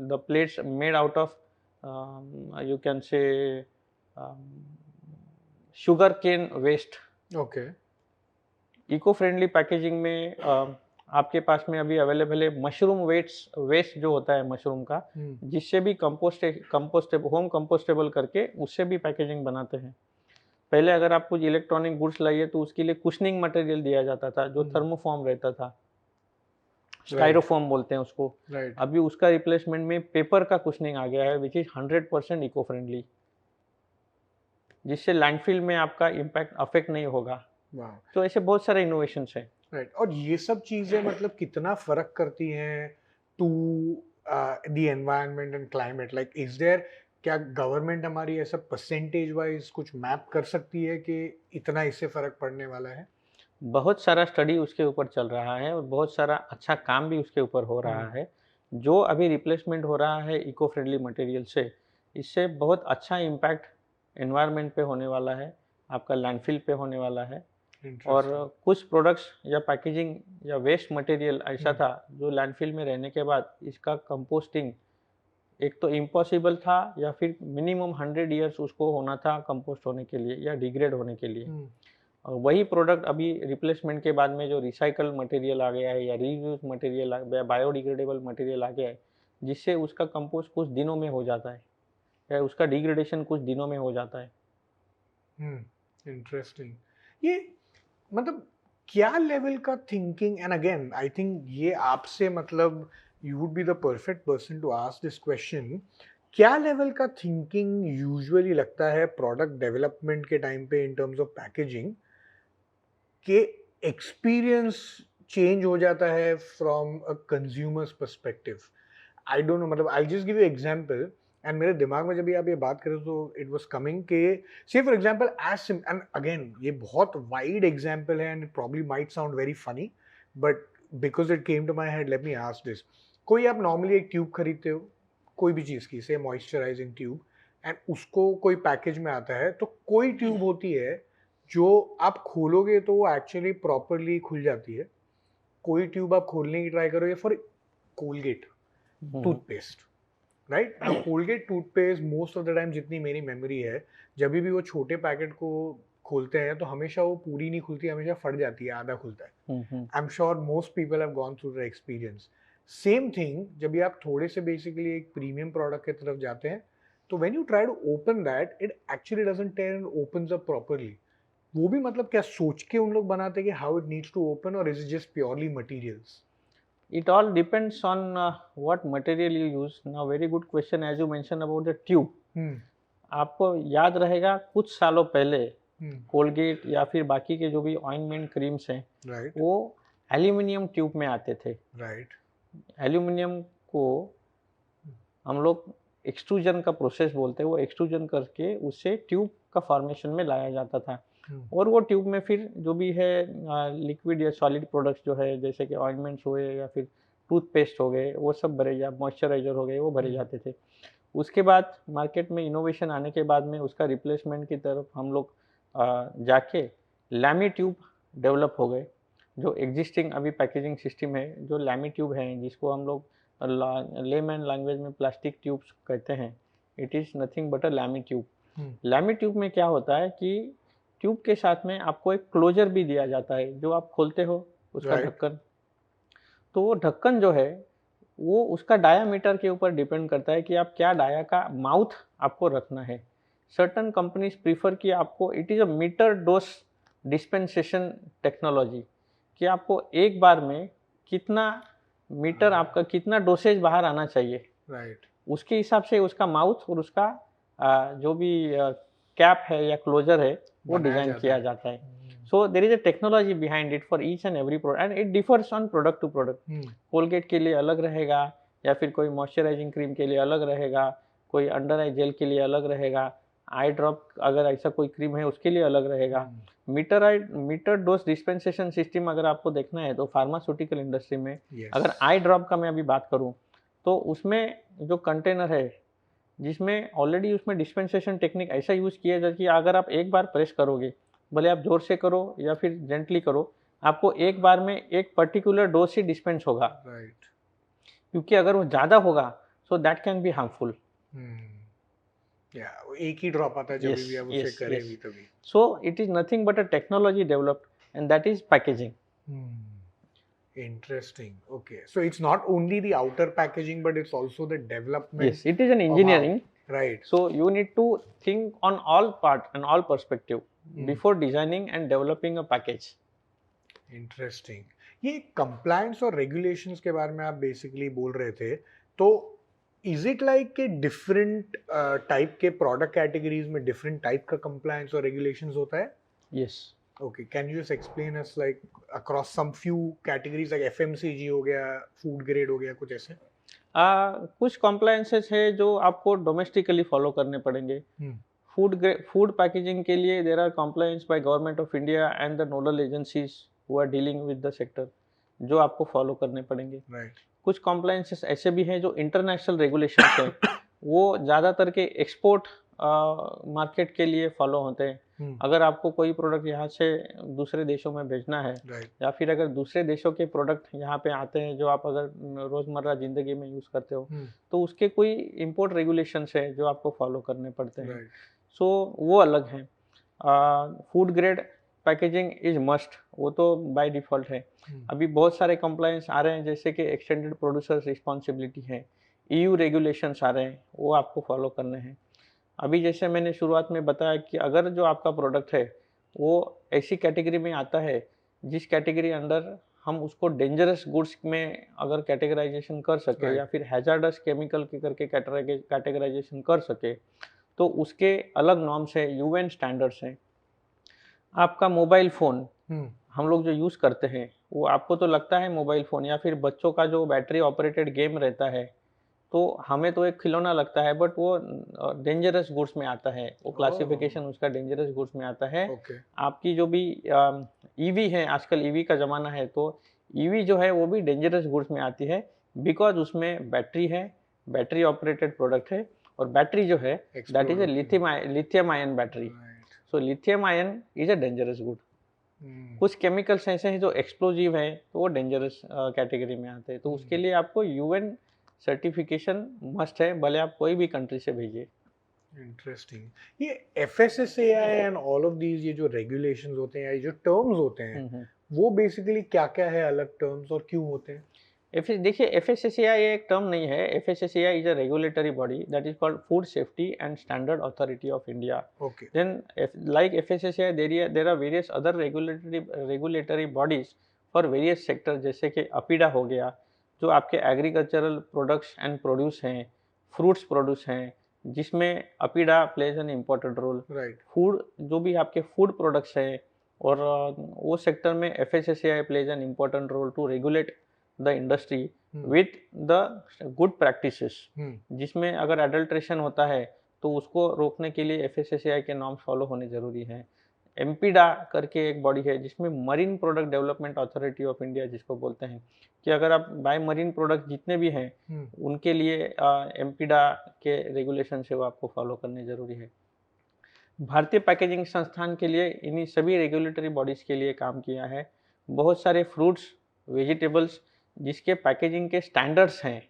the plates made out of you can say um, sugar cane waste। Okay. Eco friendly packaging में आपके पास में अभी available है mushroom waste, waste जो होता है मशरूम का, हम्म। जिससे भी कंपोस्टेबल होम कंपोस्टेबल करके उससे भी पैकेजिंग बनाते हैं। पहले अगर आप कुछ इलेक्ट्रॉनिक गुड्स लाइए तो उसके लिए कुशनिंग मटेरियल दिया जाता था जो हम्म। थर्मोफॉर्म रहता था, राइट। स्टाइरोफॉर्म बोलते हैं उसको। राइट। अभी उसका रिप्लेसमेंट में पेपर का कुशनिंग आ गया है विच इज 100% इको फ्रेंडली, जिससे लैंडफिल में आपका इम्पैक्ट अफेक्ट नहीं होगा। वाह। तो ऐसे बहुत सारे इनोवेशंस हैं। राइट। और ये सब चीजें मतलब कितना फर्क करती हैं to the environment and climate? Like is there, क्या गवर्नमेंट हमारी ऐसा परसेंटेज वाइज कुछ मैप कर सकती है कि इतना इससे फर्क पड़ने वाला है? बहुत सारा स्टडी उसके ऊपर चल रहा है और बहुत सारा अच्छा काम भी उसके ऊपर हो रहा हम्म। है। जो अभी रिप्लेसमेंट हो रहा है इको फ्रेंडली मटेरियल से, इससे बहुत अच्छा इम्पैक्ट एनवायरनमेंट पे होने वाला है, आपका लैंडफिल पे होने वाला है। और इंटरेस्टिंग। कुछ प्रोडक्ट्स या पैकेजिंग या वेस्ट मटेरियल ऐसा हम्म। था जो लैंडफिल में रहने के बाद इसका कंपोस्टिंग एक तो इम्पॉसिबल था या फिर मिनिमम 100 ईयर्स उसको होना था कंपोस्ट होने के लिए या डिग्रेड होने के लिए। हम्म। और वही प्रोडक्ट अभी रिप्लेसमेंट के बाद में जो रिसाइकल मटेरियल आ गया है या रीयूज मटेरियल आ गया, बायोडिग्रेडेबल मटेरियल आ गया है, जिससे उसका कंपोस्ट कुछ दिनों में हो जाता है या उसका डिग्रेडेशन कुछ दिनों में हो जाता है। इंटरेस्टिंग। ये मतलब क्या लेवल का thinking, and again I think ये आपसे मतलब you would be the perfect person to ask this question. क्या लेवल का थिंकिंग यूजुअली लगता है प्रोडक्ट डेवलपमेंट के टाइम पे इन टर्म्स ऑफ पैकेजिंग के एक्सपीरियंस चेंज हो जाता है from a consumers perspective? I don't know, मतलब I just give you example. And मेरे दिमाग में जब आप ये बात करें तो इट वाज कमिंग के से for example as and again ये बहुत वाइड एग्जांपल है and it probably might sound very funny, but because it came to my head let me ask this. कोई आप नॉर्मली एक ट्यूब खरीदते हो कोई भी चीज़ की, से मॉइस्चराइजिंग ट्यूब, एंड उसको कोई पैकेज में आता है, तो कोई ट्यूब होती है जो आप खोलोगे तो वो एक्चुअली प्रॉपरली खुल जाती है। कोई ट्यूब आप खोलने की ट्राई करोगे for Colgate toothpaste, right? Now Colgate toothpaste most of the time जितनी मेरी मेमोरी है, जब भी वो छोटे पैकेट को खोलते हैं तो हमेशा वो पूरी नहीं खुलती, हमेशा फट जाती है, आधा खुलता है। आई am sure most people have gone through the experience. Same thing जब भी आप थोड़े से बेसिकली एक प्रीमियम प्रोडक्ट की तरफ जाते हैं, तो when you try to open that, it actually doesn't tear and opens up properly. वो भी मतलब क्या सोच के उन लोग बनाते हैं कि how it needs to open, और is it just purely materials? It all depends on what material you use. Now, very good question as you mentioned about the tube. हम्म। आपको याद रहेगा कुछ सालों पहले हम्म। कोलगेट या फिर बाकी के जो भी ऑइंटमेंट क्रीम्स हैं राइट। वो एल्यूमिनियम ट्यूब में आते थे। राइट। एल्यूमिनियम को हम लोग एक्सट्रूजन का प्रोसेस बोलते हैं, वो एक्सट्रूजन करके उससे ट्यूब का फॉर्मेशन में लाया जाता था। और वो ट्यूब में फिर जो भी है लिक्विड या सॉलिड प्रोडक्ट्स जो है, जैसे कि ऑइंटमेंट्स हुए या फिर टूथपेस्ट हो गए, वो सब भरे या मॉइस्चराइजर हो गए, वो भरे जाते थे। उसके बाद मार्केट में इनोवेशन आने के बाद में उसका रिप्लेसमेंट की तरफ हम लोग जाके लैमी ट्यूब डेवलप हो गए। जो एग्जिस्टिंग अभी पैकेजिंग सिस्टम है, जो लैमी ट्यूब है, जिसको हम लोग लेमैन लैंग्वेज में प्लास्टिक ट्यूब्स कहते हैं, it is nothing but a lami tube. Lammy tube में क्या होता है कि ट्यूब के साथ में आपको एक क्लोजर भी दिया जाता है, जो आप खोलते हो उसका ढक्कन। तो वो ढक्कन जो है वो उसका डायामीटर के ऊपर डिपेंड करता है कि आप क्या डाया का माउथ आपको रखना है। सर्टन कंपनीज प्रीफर कि आपको it is a meter dose dispensation technology, कि आपको एक बार में कितना मीटर आपका कितना डोसेज बाहर आना चाहिए, राइट। उसके हिसाब से उसका माउथ और उसका जो भी कैप है या क्लोजर है वो डिजाइन किया जाता है। So there is a technology behind it for each and every product and it differs on product to product. Colgate के लिए अलग रहेगा, या फिर कोई मॉइस्चराइजिंग क्रीम के लिए अलग रहेगा, कोई अंडर आई जेल के लिए अलग रहेगा, आई ड्रॉप अगर ऐसा कोई क्रीम है उसके लिए अलग रहेगा। मीटर डोज डिस्पेंसेशन सिस्टम अगर आपको देखना है तो फार्मास्यूटिकल इंडस्ट्री में अगर आई ड्रॉप का मैं अभी बात करूं तो उसमें जो कंटेनर है जिसमें ऑलरेडी उसमें डिस्पेंसेशन टेक्निक ऐसा यूज़ किया जाए कि अगर आप एक बार प्रेस करोगे, भले आप जोर से करो या फिर जेंटली करो, आपको एक बार में एक पर्टिकुलर डोज ही डिस्पेंस होगा। राइट। क्योंकि अगर वो ज़्यादा होगा so that can be harmful. या एक ही ड्रॉप आता है जब भी आप उसे करें भी तभी। So it is nothing but a technology developed and that is packaging. Interesting. Okay. So it's not only the outer packaging, but it's also the development. Yes, it is an engineering. Right. So you need to think on all part and all perspective before designing and developing a package. Interesting. ये compliance और regulations के बारे में आप basically बोल रहे थे, तो is it like कि different type के product categories में different type का compliance और regulations होता है? Yes. Okay, can you just explain us like across some few categories like FMCG हो गया, food grade हो गया, कुछ ऐसे? कुछ कॉम्प्लायंसेस है जो आपको डोमेस्टिकली फॉलो करने पड़ेंगे। फूड पैकेजिंग के लिए there are compliance by government of India and the nodal agencies who are dealing with the sector, जो आपको फॉलो करने पड़ेंगे। कुछ कॉम्प्लायंसेस ऐसे भी हैं जो इंटरनेशनल रेगुलेशंस हैं, वो ज़्यादातर के एक्सपोर्ट मार्केट के लिए फॉलो होते हैं। अगर आपको कोई प्रोडक्ट यहाँ से दूसरे देशों में भेजना है, या फिर अगर दूसरे देशों के प्रोडक्ट यहाँ पे आते हैं जो आप अगर रोज़मर्रा ज़िंदगी में यूज़ करते हो, तो उसके कोई इंपोर्ट रेगुलेशंस है जो आपको फॉलो करने पड़ते हैं। सो वो अलग हैं। Food grade packaging is must, वो तो बाय डिफ़ॉल्ट है। अभी बहुत सारे कंप्लायंस आ रहे हैं, जैसे कि एक्सटेंडेड प्रोड्यूसर्स रिस्पॉन्सिबिलिटी है, EU रेगुलेशंस आ रहे हैं, वो आपको फॉलो करने हैं। अभी जैसे मैंने शुरुआत में बताया कि अगर जो आपका प्रोडक्ट है वो ऐसी कैटेगरी में आता है जिस कैटेगरी अंडर हम उसको डेंजरस गुड्स में अगर कैटेगराइजेशन कर सके, या फिर हैजार्डस केमिकल के करके कैटेगराइजेशन कर सके, तो उसके अलग नॉर्म्स है, UN स्टैंडर्ड्स हैं। आपका मोबाइल फ़ोन हम लोग जो यूज़ करते हैं, वो आपको तो लगता है मोबाइल फ़ोन, या फिर बच्चों का जो बैटरी ऑपरेटेड गेम रहता है, तो हमें तो एक खिलौना लगता है, बट वो डेंजरस गुड्स में आता है, वो क्लासिफिकेशन उसका डेंजरस गुड्स में आता है। आपकी जो भी EV है, आजकल EV का ज़माना है, तो EV जो है वो भी डेंजरस गुड्स में आती है, बिकॉज उसमें बैटरी है, बैटरी ऑपरेटेड प्रोडक्ट है, और बैटरी जो है that is a lithium ion battery. So lithium ion is a dangerous good. कुछ केमिकल्स ऐसे हैं जो एक्सप्लोजिव हैं, तो वो डेंजरस कैटेगरी में आते हैं, तो उसके लिए आपको UN सर्टिफिकेशन मस्ट है, भले आप कोई भी कंट्री से भेजिए। इंटरेस्टिंग। ये FSSAI and all of these, ये जो रेगुलेशंस होते हैं, ये जो टर्म्स होते हैं, वो बेसिकली क्या क्या है, अलग टर्म्स, और क्यों होते हैं? देखिए, एफएसएसएआई एक टर्म नहीं है। FSSAI is a regulatory body that is called food safety and standard authority of India. Okay. Then like FSSAI there are various other regulatory bodies for various sector, जैसे कि अपीडा हो गया, जो आपके agricultural products and produce हैं, fruits produce हैं, जिसमें APEDA plays an important role. Right. Food, जो भी आपके फूड प्रोडक्ट्स हैं, और वो सेक्टर में FSSAI plays an important role to regulate the industry with the good practices, जिसमें अगर एडल्ट्रेशन होता है तो उसको रोकने के लिए एफएसएसएआई के नॉर्म्स फॉलो होने जरूरी हैं। एमपीडा करके एक बॉडी है, जिसमें marine product development authority of India जिसको बोलते हैं, कि अगर आप बाय मरीन प्रोडक्ट जितने भी हैं उनके लिए एमपीडा के रेगुलेशन से वो आपको फॉलो करने जरूरी है। भारतीय पैकेजिंग संस्थान के लिए इन्हीं सभी रेगुलेटरी बॉडीज के लिए काम किया है। बहुत सारे फ्रूट्स, वेजिटेबल्स जिसके पैकेजिंग के स्टैंडर्ड्स हैं,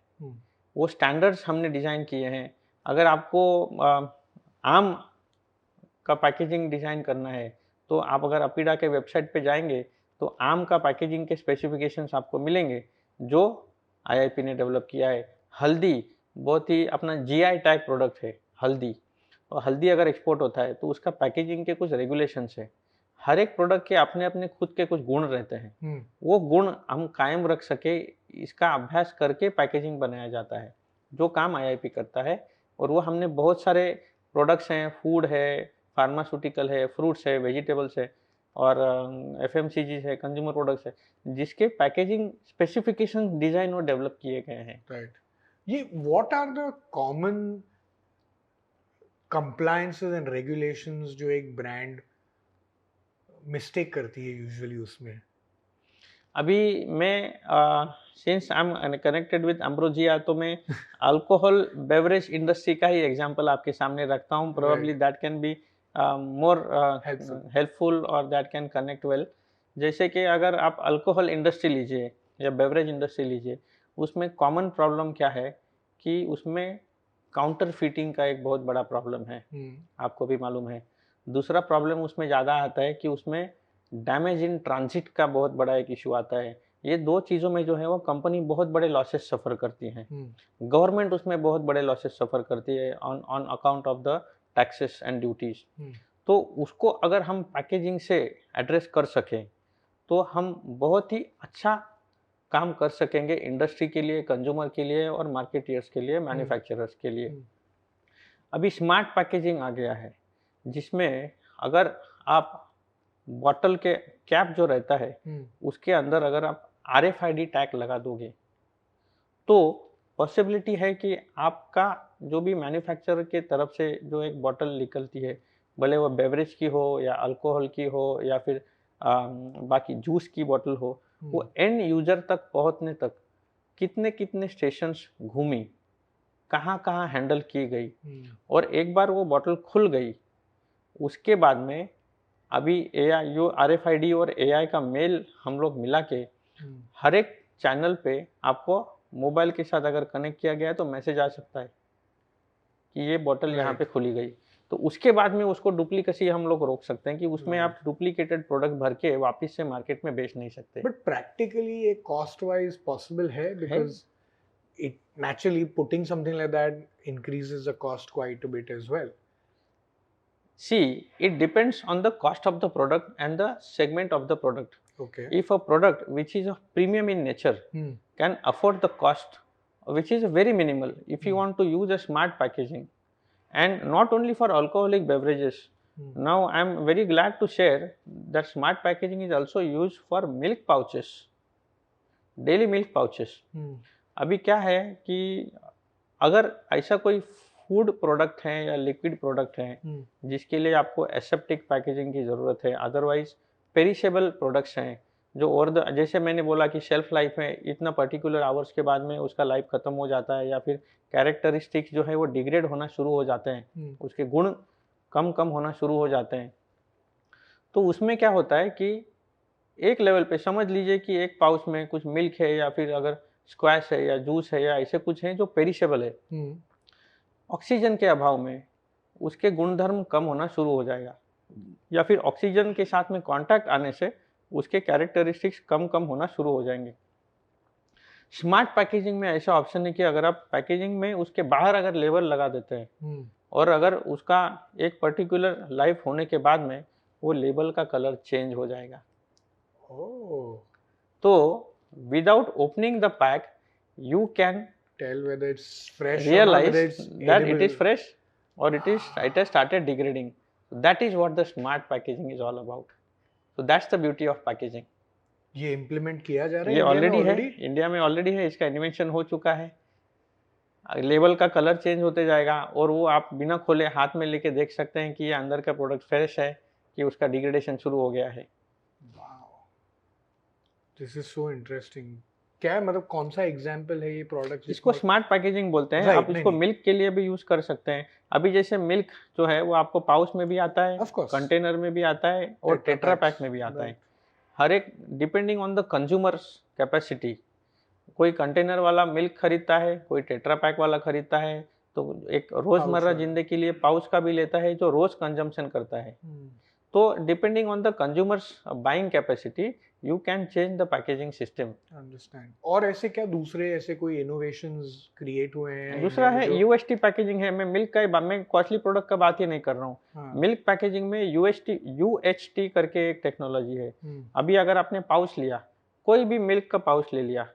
वो स्टैंडर्ड्स हमने डिज़ाइन किए हैं। अगर आपको आम का पैकेजिंग डिज़ाइन करना है, तो आप अगर अपीडा के वेबसाइट पे जाएंगे तो आम का पैकेजिंग के स्पेसिफिकेशंस आपको मिलेंगे, जो आईआईपी ने डेवलप किया है। हल्दी बहुत ही अपना जीआई टैग प्रोडक्ट है, हल्दी। और हल्दी अगर एक्सपोर्ट होता है तो उसका पैकेजिंग के कुछ रेगुलेशंस है। हर एक प्रोडक्ट के अपने अपने खुद के कुछ गुण रहते हैं, वो गुण हम कायम रख सके, इसका अभ्यास करके पैकेजिंग बनाया जाता है, जो काम आईआईपी करता है। और वो हमने बहुत सारे प्रोडक्ट्स हैं, फूड है, फार्मास्यूटिकल है, फ्रूट्स है, वेजिटेबल्स है, और एफएमसीजी है, कंज्यूमर प्रोडक्ट्स है, जिसके पैकेजिंग स्पेसिफिकेशन डिजाइन और डेवलप किए गए हैं। राइट। ये what are the common compliances and regulations जो एक ब्रांड मिस्टेक करती है यूजुअली उसमें? अभी मैं since I am connected with Ambrosia, तो मैं अल्कोहल बेवरेज इंडस्ट्री का ही एग्जांपल आपके सामने रखता हूँ। Probably that can be more helpful और दैट कैन कनेक्ट वेल। जैसे कि अगर आप अल्कोहल इंडस्ट्री लीजिए या बेवरेज इंडस्ट्री लीजिए, उसमें कॉमन प्रॉब्लम क्या है कि उसमें काउंटर फीटिंग का एक बहुत बड़ा प्रॉब्लम है, आपको भी मालूम है। दूसरा प्रॉब्लम उसमें ज़्यादा आता है कि उसमें डैमेज इन ट्रांजिट का बहुत बड़ा एक इशू आता है। ये दो चीज़ों में जो है वो कंपनी बहुत बड़े लॉसेस सफ़र करती है। गवर्नमेंट उसमें बहुत बड़े लॉसेस सफ़र करती है on account of the taxes and duties. तो उसको अगर हम पैकेजिंग से एड्रेस कर सकें तो हम बहुत ही अच्छा काम कर सकेंगे इंडस्ट्री के लिए, कंज्यूमर के लिए, और मार्केटियर्स के लिए, मैन्युफैक्चरर्स के लिए। अभी स्मार्ट पैकेजिंग आ गया है, जिसमें अगर आप बॉटल के कैप जो रहता है उसके अंदर अगर आप आरएफआईडी टैग लगा दोगे, तो पॉसिबिलिटी है कि आपका जो भी मैन्युफैक्चरर के तरफ से जो एक बॉटल निकलती है, भले वो बेवरेज की हो या अल्कोहल की हो या फिर बाकी जूस की बॉटल हो, वो एंड यूजर तक पहुंचने तक कितने कितने स्टेशंस घूमी, कहाँ कहाँ हैंडल की गई, और एक बार वो बॉटल खुल गई उसके बाद में अभी एआई, जो आरएफआईडी और एआई का मेल हम लोग मिला के हर एक चैनल पे आपको मोबाइल के साथ अगर कनेक्ट किया गया है तो मैसेज आ सकता है कि ये बॉटल यहाँ पे खुली गई। तो उसके बाद में उसको डुप्लीकेसी हम लोग रोक सकते हैं कि उसमें आप डुप्लीकेटेड प्रोडक्ट भर के वापस से मार्केट में बेच नहीं सकते। बट प्रैक्टिकली ये कॉस्ट वाइज पॉसिबल है, because it naturally putting something like that increases the cost quite a bit as well. See, it depends on the cost of the product and the segment of the product. Okay. If a product which is of premium in nature can afford the cost, which is very minimal, if you want to use a smart packaging, and not only for alcoholic beverages, now I am very glad to share that smart packaging is also used for milk pouches, daily milk pouches. अभी क्या है कि अगर ऐसा कोई food product है या liquid product है जिसके लिए आपको एसेप्टिक पैकेजिंग की ज़रूरत है, अदरवाइज पेरिशेबल प्रोडक्ट्स हैं जो और जैसे मैंने बोला कि शेल्फ लाइफ में इतना पर्टिकुलर आवर्स के बाद में उसका लाइफ ख़त्म हो जाता है, या फिर कैरेक्टरिस्टिक्स जो है वो डिग्रेड होना शुरू हो जाते हैं, उसके गुण कम कम होना शुरू हो जाते हैं। तो उसमें क्या होता है कि एक लेवल पे समझ लीजिए कि एक पाउच में कुछ मिल्क है या फिर अगर स्क्वैश है या जूस है या ऐसे कुछ है जो पेरिशेबल है, ऑक्सीजन के अभाव में उसके गुणधर्म कम होना शुरू हो जाएगा, या फिर ऑक्सीजन के साथ में कांटेक्ट आने से उसके कैरेक्टरिस्टिक्स कम कम होना शुरू हो जाएंगे। स्मार्ट पैकेजिंग में ऐसा ऑप्शन है कि अगर आप पैकेजिंग में उसके बाहर अगर लेबल लगा देते हैं और अगर उसका एक पर्टिकुलर लाइफ होने के बाद में वो लेबल का कलर चेंज हो जाएगा। तो without opening the pack you can tell whether it's fresh or not, realize whether it's that it edible. is fresh or it has started degrading. That is what the smart packaging is all about. So that's the beauty of packaging. ये implement किया जा रहा है ये India में already है, India में already है, इसका इन्वेंशन हो चुका है। लेबल का कलर चेंज होते जाएगा और वो आप बिना खोले हाथ में लेके देख सकते हैं कि ये अंदर का प्रोडक्ट फ्रेश है कि उसका डिग्रेडेशन शुरू हो गया है। This is so interesting. क्या है, मतलब कौन सा एग्जांपल है ये प्रोडक्ट? इसको स्मार्ट पैकेजिंग बोलते हैं। आप इसको मिल्क के लिए भी यूज कर सकते हैं। अभी जैसे मिल्क जो है वो आपको पाउच में भी आता है, कंटेनर में भी आता है और टेट्रा पैक में भी आता है। हर एक depending on the consumers capacity, कोई कंटेनर वाला मिल्क खरीदता है, कोई टेट्रा पैक वाला खरीदता है, तो एक रोजमर्रा जिंदगी के लिए पाउच का भी लेता है जो रोज कंजम्पशन करता है। तो depending on the consumers buying capacity you can change the packaging system. Understand. और ऐसे क्या दूसरे ऐसे कोई इनोवेशंस क्रिएट हुए हैं? दूसरा है यूएसटी पैकेजिंग है। मैं मिल्क का, मैं कॉस्टली प्रोडक्ट का बात ही नहीं कर रहा हूँ। मिल्क पैकेजिंग में यूएचटी करके एक टेक्नोलॉजी है। अभी अगर आपने पाउच लिया, कोई भी मिल्क का पाउच ले लिया,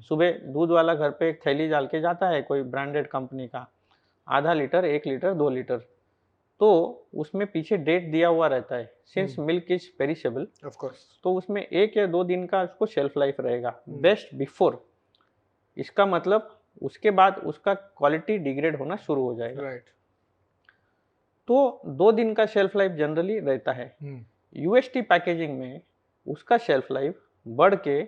सुबह दूध वाला घर पे एक थैली डाल के जाता है कोई ब्रांडेड कंपनी का, आधा लीटर, 1 लीटर, 2 लीटर, तो उसमें पीछे डेट दिया हुआ रहता है। Since milk is perishable, of course, तो उसमें 1 या 2 दिन का उसको शेल्फ लाइफ रहेगा, बेस्ट बिफोर। इसका मतलब उसके बाद उसका क्वालिटी डिग्रेड होना शुरू हो जाएगा। राइट। तो 2 दिन का शेल्फ लाइफ जनरली रहता है। यूएसटी पैकेजिंग में उसका शेल्फ लाइफ बढ़ के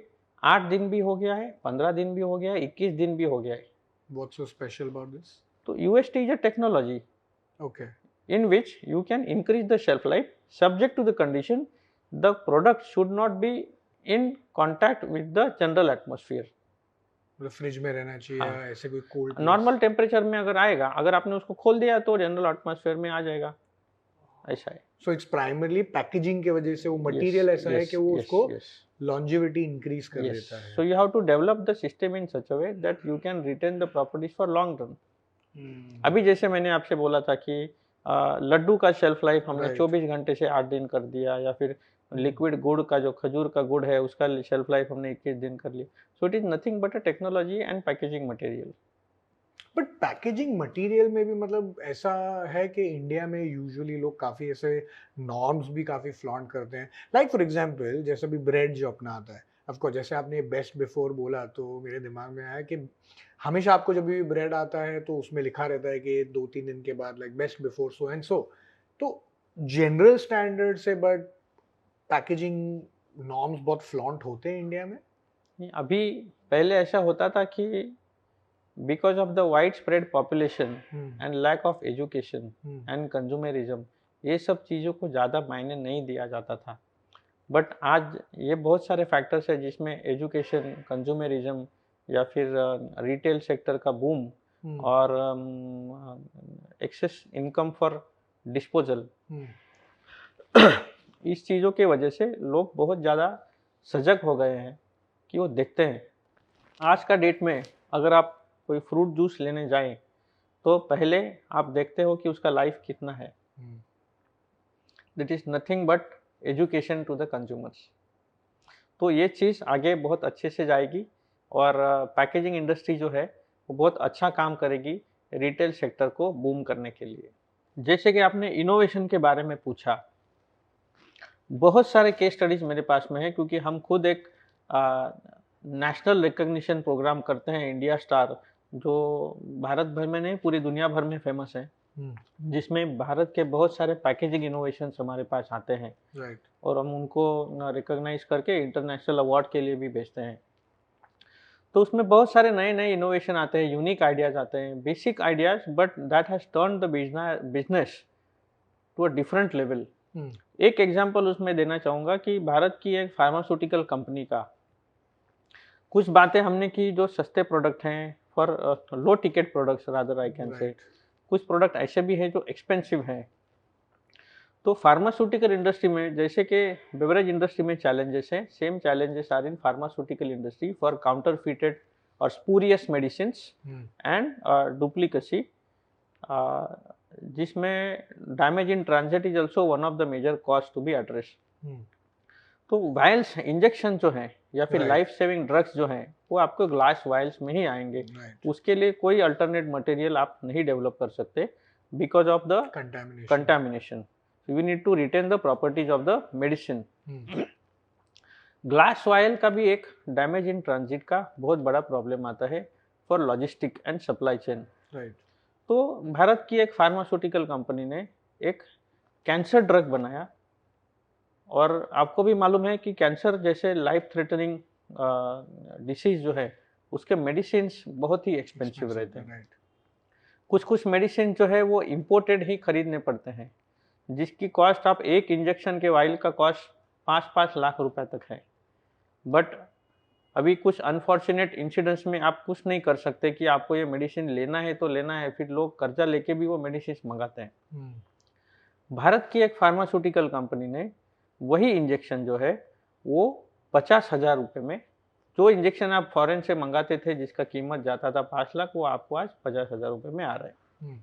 8 दिन भी हो गया है, 15 दिन भी हो गया है, 21 दिन भी हो गया है। What's so special about this? तो UST is a technology, okay, in which you can increase the shelf life subject to the condition the product should not be in contact with the general atmosphere. मतलब fridge में रहना चाहिए या ऐसे कोई cold? Normal temperature में अगर आएगा, अगर आपने उसको खोल दिया तो जनरल एटमॉस्फेयर में आ जाएगा, ऐसा है। सो इट्स प्राइमरली पैकेजिंग की वजह से वो मटेरियल ऐसा है कि वो उसको longevity increase कर देता है। So you have to develop the system in such a way that you can retain the properties for long run. अभी जैसे मैंने आपसे बोला था कि लड्डू का शेल्फ लाइफ हमने 24 घंटे से 8 दिन कर दिया, या फिर लिक्विड गुड़ का, जो खजूर का गुड़ है, उसका शेल्फ लाइफ हमने 21 दिन कर लिया। So it is nothing but a technology and packaging material. But packaging material में भी मतलब ऐसा है कि इंडिया में यूजुअली लोग काफ़ी ऐसे नॉर्म्स भी काफ़ी फ्लॉन्ट करते हैं। लाइक फॉर एग्जांपल जैसे भी ब्रेड जो अपना आता है, ऑफकोर्स जैसे आपने बेस्ट बिफोर बोला तो मेरे दिमाग में आया कि हमेशा आपको जब भी ब्रेड आता है तो उसमें लिखा रहता है कि 2-3 दिन के बाद like best before so and so. तो जनरल स्टैंडर्ड से बट पैकेजिंग नॉर्म्स बहुत फ्लॉन्ट होते हैं इंडिया में। अभी पहले ऐसा होता था कि because of the widespread population and lack of education and consumerism, ये सब चीज़ों को ज़्यादा मायने नहीं दिया जाता था। बट आज ये बहुत सारे फैक्टर्स है जिसमें एजुकेशन, कंज्यूमरिज्म या फिर रिटेल सेक्टर का बूम और एक्सेस इनकम फॉर डिस्पोजल, इस चीज़ों के वजह से लोग बहुत ज़्यादा सजग हो गए हैं कि वो देखते हैं। आज का डेट में अगर आप कोई फ्रूट जूस लेने जाएं तो पहले आप देखते हो कि उसका लाइफ कितना है। That is nothing but education to the consumers. तो ये चीज़ आगे बहुत अच्छे से जाएगी और पैकेजिंग इंडस्ट्री जो है वो बहुत अच्छा काम करेगी रिटेल सेक्टर को बूम करने के लिए। जैसे कि आपने इनोवेशन के बारे में पूछा, बहुत सारे केस स्टडीज मेरे पास में है, क्योंकि हम खुद एक नेशनल रिकॉग्निशन प्रोग्राम करते हैं, इंडिया स्टार, जो भारत भर में नहीं पूरी दुनिया भर में फेमस है, जिसमें भारत के बहुत सारे पैकेजिंग इनोवेशंस हमारे पास आते हैं। राइट। और हम उनको रिकॉग्नाइज करके इंटरनेशनल अवार्ड के लिए भी भेजते हैं। तो उसमें बहुत सारे नए नए इनोवेशन आते हैं, यूनिक आइडियाज आते हैं, basic ideas, but that has turn the business to a different level. एक एग्जांपल उसमें देना चाहूँगा कि भारत की एक फार्मास्यूटिकल कंपनी का कुछ बातें हमने की जो सस्ते प्रोडक्ट हैं, for low ticket products rather I can से, कुछ प्रोडक्ट ऐसे भी हैं जो एक्सपेंसिव हैं। तो फार्मास्यूटिकल इंडस्ट्री में जैसे कि बेवरेज इंडस्ट्री में चैलेंजेस हैं, same challenges are in pharmaceutical industry for counterfeited और स्पूरियस मेडिसिन एंड डुप्लीकेसी, जिसमें damage in transit is also one of the major cause to be address. तो वायल्स इंजेक्शन जो है या फिर लाइफ सेविंग ड्रग्स जो हैं वो आपको ग्लास वायल्स में ही आएंगे। उसके लिए कोई अल्टरनेट मटेरियल आप नहीं डेवलप कर सकते because of the contamination. We need to retain the properties of the medicine. Glass vial का भी एक डैमेज इन ट्रांजिट का बहुत बड़ा प्रॉब्लम आता है for logistic and supply chain. तो भारत की एक फार्मास्यूटिकल कंपनी ने एक कैंसर ड्रग बनाया, और आपको भी मालूम है कि कैंसर जैसे लाइफ थ्रेटनिंग डिसीज जो है उसके मेडिसिन बहुत ही एक्सपेंसिव रहते हैं। कुछ कुछ मेडिसिन जो है वो इम्पोर्टेड ही खरीदने पड़ते हैं, जिसकी कॉस्ट आप एक इंजेक्शन के वाइल का कॉस्ट 5-5 लाख रुपए तक है। बट अभी कुछ अनफॉर्चुनेट इंसिडेंट्स में आप कुछ नहीं कर सकते कि आपको ये मेडिसिन लेना है तो लेना है, फिर लोग कर्जा लेके भी वो मेडिसिन मंगाते हैं। भारत की एक फार्मास्यूटिकल कंपनी ने वही इंजेक्शन जो है वो 50,000 रुपये में, जो इंजेक्शन आप फॉरेन से मंगाते थे जिसका कीमत जाता था 5 लाख, वो आपको आज 50,000 रुपये में आ रहा है।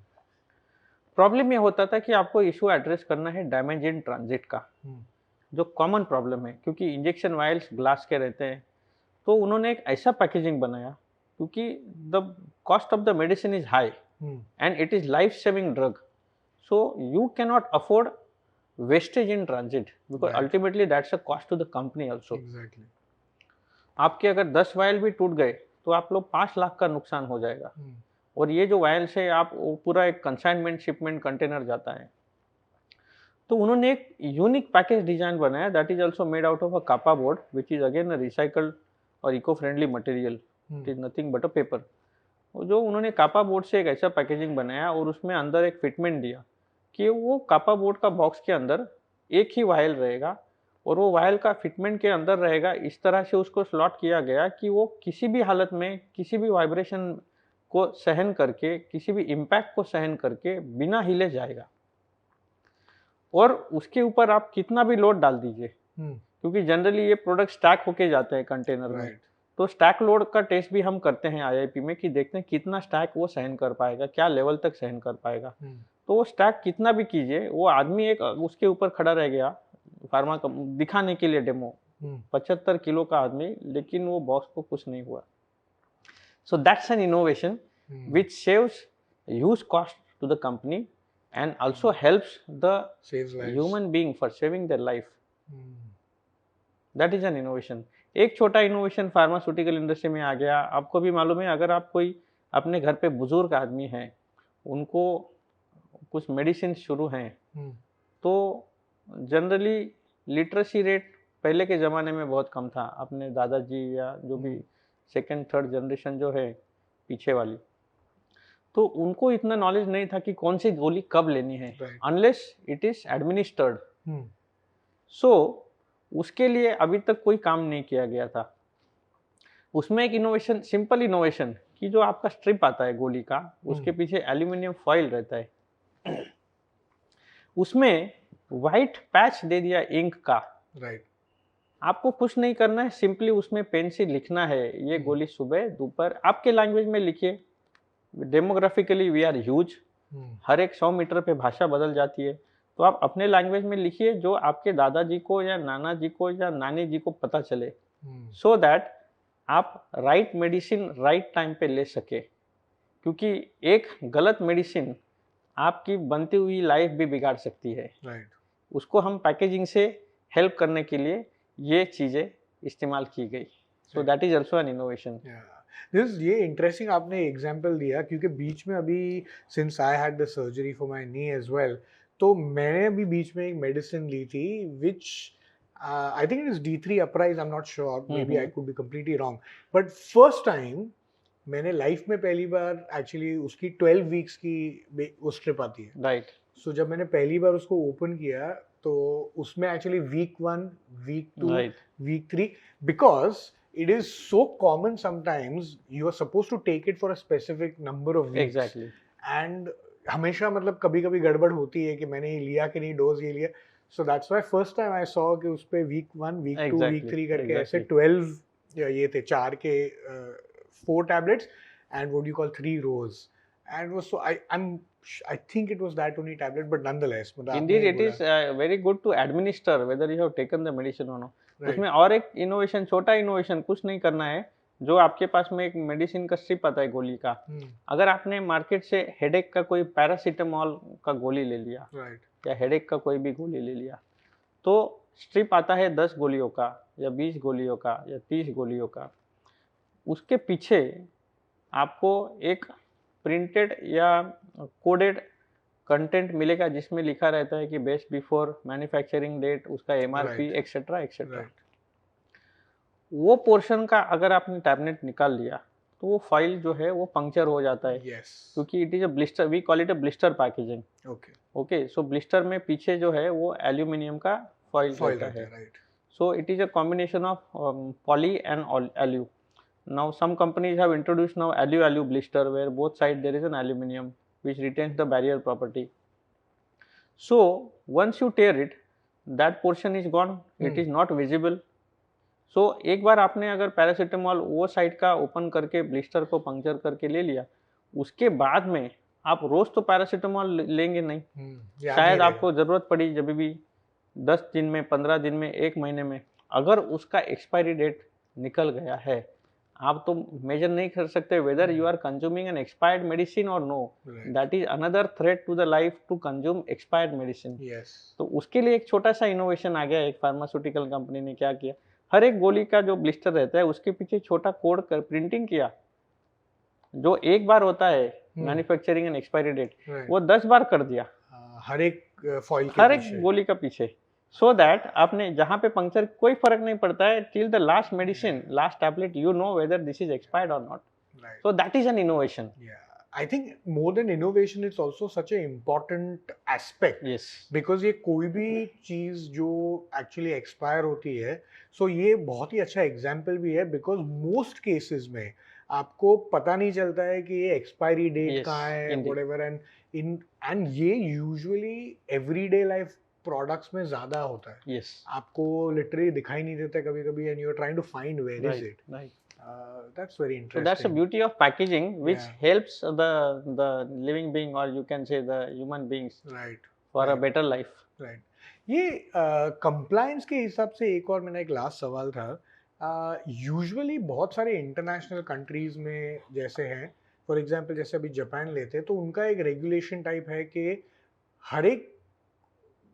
प्रॉब्लम ये होता था कि आपको इशू एड्रेस करना है डैमेज इन ट्रांजिट का, जो कॉमन प्रॉब्लम है, क्योंकि इंजेक्शन वायल्स ग्लास के रहते हैं। तो उन्होंने एक ऐसा पैकेजिंग बनाया, क्योंकि the cost of the medicine is high and it is life saving drug, so you can not afford wastage in transit because ultimately that's a cost to the company also. Exactly. आपके अगर 10 vial भी टूट गए तो आप लोग 5 लाख का नुकसान हो जाएगा। और ये जो वायल से आप पूरा एक कंसाइनमेंट शिपमेंट कंटेनर जाता है। तो उन्होंने एक यूनिक पैकेज डिजाइन बनाया that is also made out of a kappa board which is again recycled और eco friendly material, it is nothing but a paper. जो उन्होंने कापा बोर्ड से एक ऐसा पैकेजिंग बनाया और उसमें अंदर एक फिटमेंट दिया कि वो कापा बोर्ड का बॉक्स के अंदर एक ही वायल रहेगा, और वो वायल का फिटमेंट के अंदर रहेगा। इस तरह से उसको स्लॉट किया गया कि वो किसी भी हालत में किसी भी वाइब्रेशन को सहन करके, किसी भी इम्पैक्ट को सहन करके बिना हिले जाएगा। और उसके ऊपर आप कितना भी लोड डाल दीजिए, क्योंकि जनरली ये प्रोडक्ट स्टैक होके जाते हैं कंटेनर में, तो स्टैक लोड का टेस्ट भी हम करते हैं आईआईपी में कि देखते हैं कितना स्टैक वो सहन कर पाएगा, क्या लेवल तक सहन कर पाएगा। तो वो स्टैक कितना भी कीजिए, वो आदमी एक उसके ऊपर खड़ा रह गया फार्मा दिखाने के लिए डेमो, 75 किलो का आदमी, लेकिन वो बॉक्स को कुछ नहीं हुआ। So that's an innovation which saves huge cost to the company and also helps the human being for saving their life. That is an innovation. एक छोटा इनोवेशन फार्मास्यूटिकल इंडस्ट्री में आ गया। आपको भी मालूम है, अगर आप कोई अपने घर पे बुजुर्ग आदमी हैं, उनको कुछ मेडिसिन शुरू हैं, तो जनरली लिटरेसी रेट पहले के ज़माने में बहुत कम था। अपने दादाजी या जो भी सेकेंड थर्ड जनरेशन जो है पीछे वाली, तो उनको इतना नॉलेज नहीं था कि कौन सी गोली कब लेनी है, अनलेस इट इज एडमिनिस्टर्ड। सो उसके लिए अभी तक कोई काम नहीं किया गया था। उसमें एक इनोवेशन, सिंपल इनोवेशन, कि जो आपका स्ट्रिप आता है गोली का, उसके पीछे एल्यूमिनियम फॉइल रहता है, उसमें व्हाइट पैच दे दिया इंक का। आपको कुछ नहीं करना है, सिंपली उसमें पेन से लिखना है ये गोली सुबह दोपहर, आपके लैंग्वेज में लिखिए। डेमोग्राफिकली वी आर ह्यूज, हर एक 100 मीटर पे भाषा बदल जाती है, तो आप अपने लैंग्वेज में लिखिए जो आपके दादाजी को या नाना जी को या नानी जी को पता चले, सो दैट आप राइट मेडिसिन राइट टाइम पे ले सके। क्योंकि एक गलत मेडिसिन आपकी बनती हुई लाइफ भी बिगाड़ सकती है। उसको हम पैकेजिंग से हेल्प करने के लिए ये चीज़ें इस्तेमाल की गई। So that is also an innovation. ये इंटरेस्टिंग आपने एग्जाम्पल दिया, क्योंकि बीच में अभी since I had the surgery for my knee as well, तो मैंने अभी बीच में एक मेडिसिन ली थी which I think it is D3 uprise, I am not sure, maybe I could be completely wrong, but first time मैंने life में पहली बार एक्चुअली उसकी 12 वीक्स की वो स्ट्रिप आती है, राइट। सो जब मैंने पहली बार उसको ओपन किया तो उसमें actually week 1, week 2, week 3, because it is so common sometimes you are supposed to take it for a specific number of weeks. Exactly. And हमेशा मतलब कभी-कभी गड़बड़ होती है कि मैंने ये लिया कि नहीं डोज़ ये लिया। So that's why first time I saw कि उस पे वीक 1, वीक 2, वीक एग्जैक्टली 3 करके ऐसे एग्जैक्टली 12 ये थे 4 के 4 tablets and what you call 3 rows and वो so I think it was that only tablet but nonetheless मतलब इंडीड आपने इट बोला is very good to administer whether you have taken the medicine और not. Right. उसमें और एक innovation, छोटा innovation, कुछ नहीं करना है। जो आपके पास में एक मेडिसिन का स्ट्रिप आता है गोली का, हुँ, अगर आपने मार्केट से हेडेक का कोई पैरासीटामोल का गोली ले लिया राइट। या हेडेक का कोई भी गोली ले लिया, तो स्ट्रिप आता है 10 गोलियों का या 20 गोलियों का या 30 गोलियों का। उसके पीछे आपको एक प्रिंटेड या कोडेड कंटेंट मिलेगा जिसमें लिखा रहता है कि बेस्ट बिफोर मैन्युफैक्चरिंग डेट, उसका MRP right, etcetera etcetera. Right. वो पोर्शन का अगर आपने टैबलेट निकाल लिया तो वो फाइल जो है वो पंक्चर हो जाता है, यस। क्योंकि it is a blister, we call it a blister packaging. Okay. Okay, so blister में पीछे जो है वो एल्यूमिनियम का फॉइल फॉइल रहता रहता है। है, right. So it is a combination of poly and alu. Now some companies have introduced now alu blister where both side there is an aluminum which retains the barrier property. So once you tear it, that portion is gone. It is not visible. So एक बार आपने अगर paracetamol वो side का open करके blister को puncture करके ले लिया, उसके बाद में आप रोज तो पैरासीटामोल लेंगे नहीं। याद नहीं शायद रहेगा। आपको ज़रूरत पड़ी जब भी 10 दिन में, 15 दिन में, 1 महीने में, अगर उसका एक्सपायरी डेट निकल गया है, आप तो मेजर नहीं कर सकते whether you are consuming an expired medicine और no. Right. That is another threat to the life to consume expired medicine. Yes. तो उसके लिए एक छोटा सा इनोवेशन आ गया। एक फार्मास्यूटिकल कंपनी ने क्या किया, हर एक गोली का जो ब्लिस्टर रहता है उसके पीछे छोटा कोड कर प्रिंटिंग किया, जो एक बार होता है manufacturing and expiry date, Right. वो 10 बार कर दिया हर एक फॉइल के हर एक पीछे। गोली का पीछे। सो दैट आपने जहाँ पे पंक्चर कोई फर्क नहीं पड़ता है, till the last medicine, last tablet, you know whether this is expired और not. Right. So that is an innovation. Yeah. I think more than innovation, it's also such an important aspect. Yes, because ये कोई भी चीज़ जो actually expire होती है, सो ये बहुत ही अच्छा एग्जाम्पल भी है बिकॉज मोस्ट केसेस में आपको पता नहीं चलता है कि ये एक्सपायरी डेट Yes, कहाँ है, indeed. व्हाटएवर एंड ये यूजुअली एवरीडे लाइफ प्रोडक्ट्स में ज़्यादा होता है। यस, आपको लिटरली दिखाई नहीं देता कभी कभी and you are trying to find where is right it. Right. That's very So that's the interesting. beauty of packaging, which Yeah. helps the living being, or you can say the human beings, right for a Right. better life. Right. ये compliance के हिसाब से एक और मेरा एक last सवाल था। यूजुअली बहुत सारे इंटरनेशनल कंट्रीज में जैसे हैं, फॉर एग्जांपल जैसे अभी जापान लेते हैं तो उनका एक रेगुलेशन टाइप है कि हर एक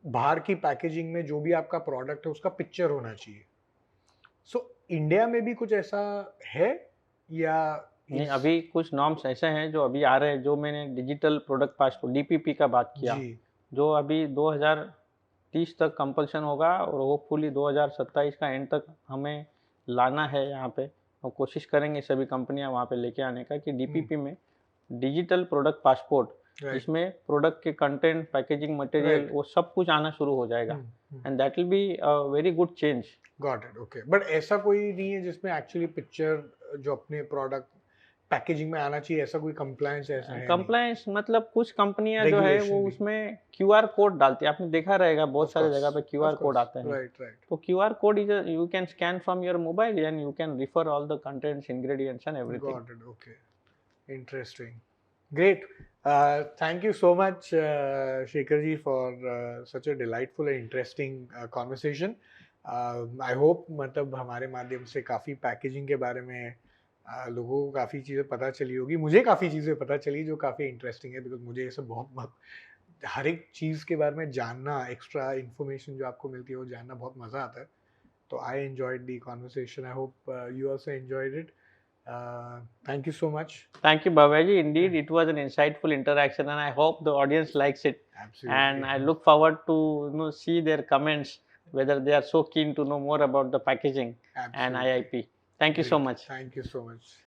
बाहर की पैकेजिंग में जो भी आपका प्रोडक्ट है उसका पिक्चर होना चाहिए। सो इंडिया में भी कुछ ऐसा है या नहीं, अभी कुछ नॉर्म्स ऐसे हैं जो अभी आ रहे हैं, जो मैंने डिजिटल प्रोडक्ट पासपोर्ट डीपीपी का बात किया, जी जो अभी 2030 तक कंपल्शन होगा और होपफुली 2027 का एंड तक हमें लाना है यहाँ पे, और कोशिश करेंगे सभी कंपनियां वहाँ पे लेके आने का कि डीपीपी में डिजिटल प्रोडक्ट पासपोर्ट, राइट जिसमें प्रोडक्ट के कंटेंट, पैकेजिंग मटेरियल, Right. वो सब कुछ आना शुरू हो जाएगा, and that will be a very good change. Got it okay. But ऐसा कोई नहीं है जिसमें एक्चुअली पिक्चर जो अपने प्रोडक्ट पैकेजिंग में आना चाहिए, ऐसा कोई कंप्लायंस ऐसा है नहीं? कंप्लायंस मतलब कुछ कंपनियां जो है वो Regulation भी। उसमें क्यूआर कोड डालती है, आपने देखा रहेगा बहुत Of सारे course, जगह पे क्यूआर of कोड course. आते हैं। Right, right. तो QR code is you can scan from your mobile and you can refer all the contents, ingredients and everything. Got it. Okay. Interesting. Great. Thank you so much, Shekhar ji, for such a delightful and interesting conversation. I hope मतलब हमारे माध्यम से काफ़ी packaging के बारे में लोगों को काफ़ी चीज़ें पता चली होगी। मुझे काफ़ी चीज़ें पता चली जो काफ़ी इंटरेस्टिंग है बिकॉज मुझे ये सब बहुत हर एक चीज़ के बारे में जानना, एक्स्ट्रा इन्फॉर्मेशन जो आपको मिलती है वो जानना बहुत मज़ा आता है। तो I enjoyed the conversation. I hope you also enjoyed it. Thank you so much. Thank you, Bhaveji. Indeed, it was an insightful interaction, and I hope the audience likes it. Absolutely. And I look forward to see their comments, whether they are so keen to know more about the packaging and Absolutely. IIP. Thank you so Great. much. Thank you so much.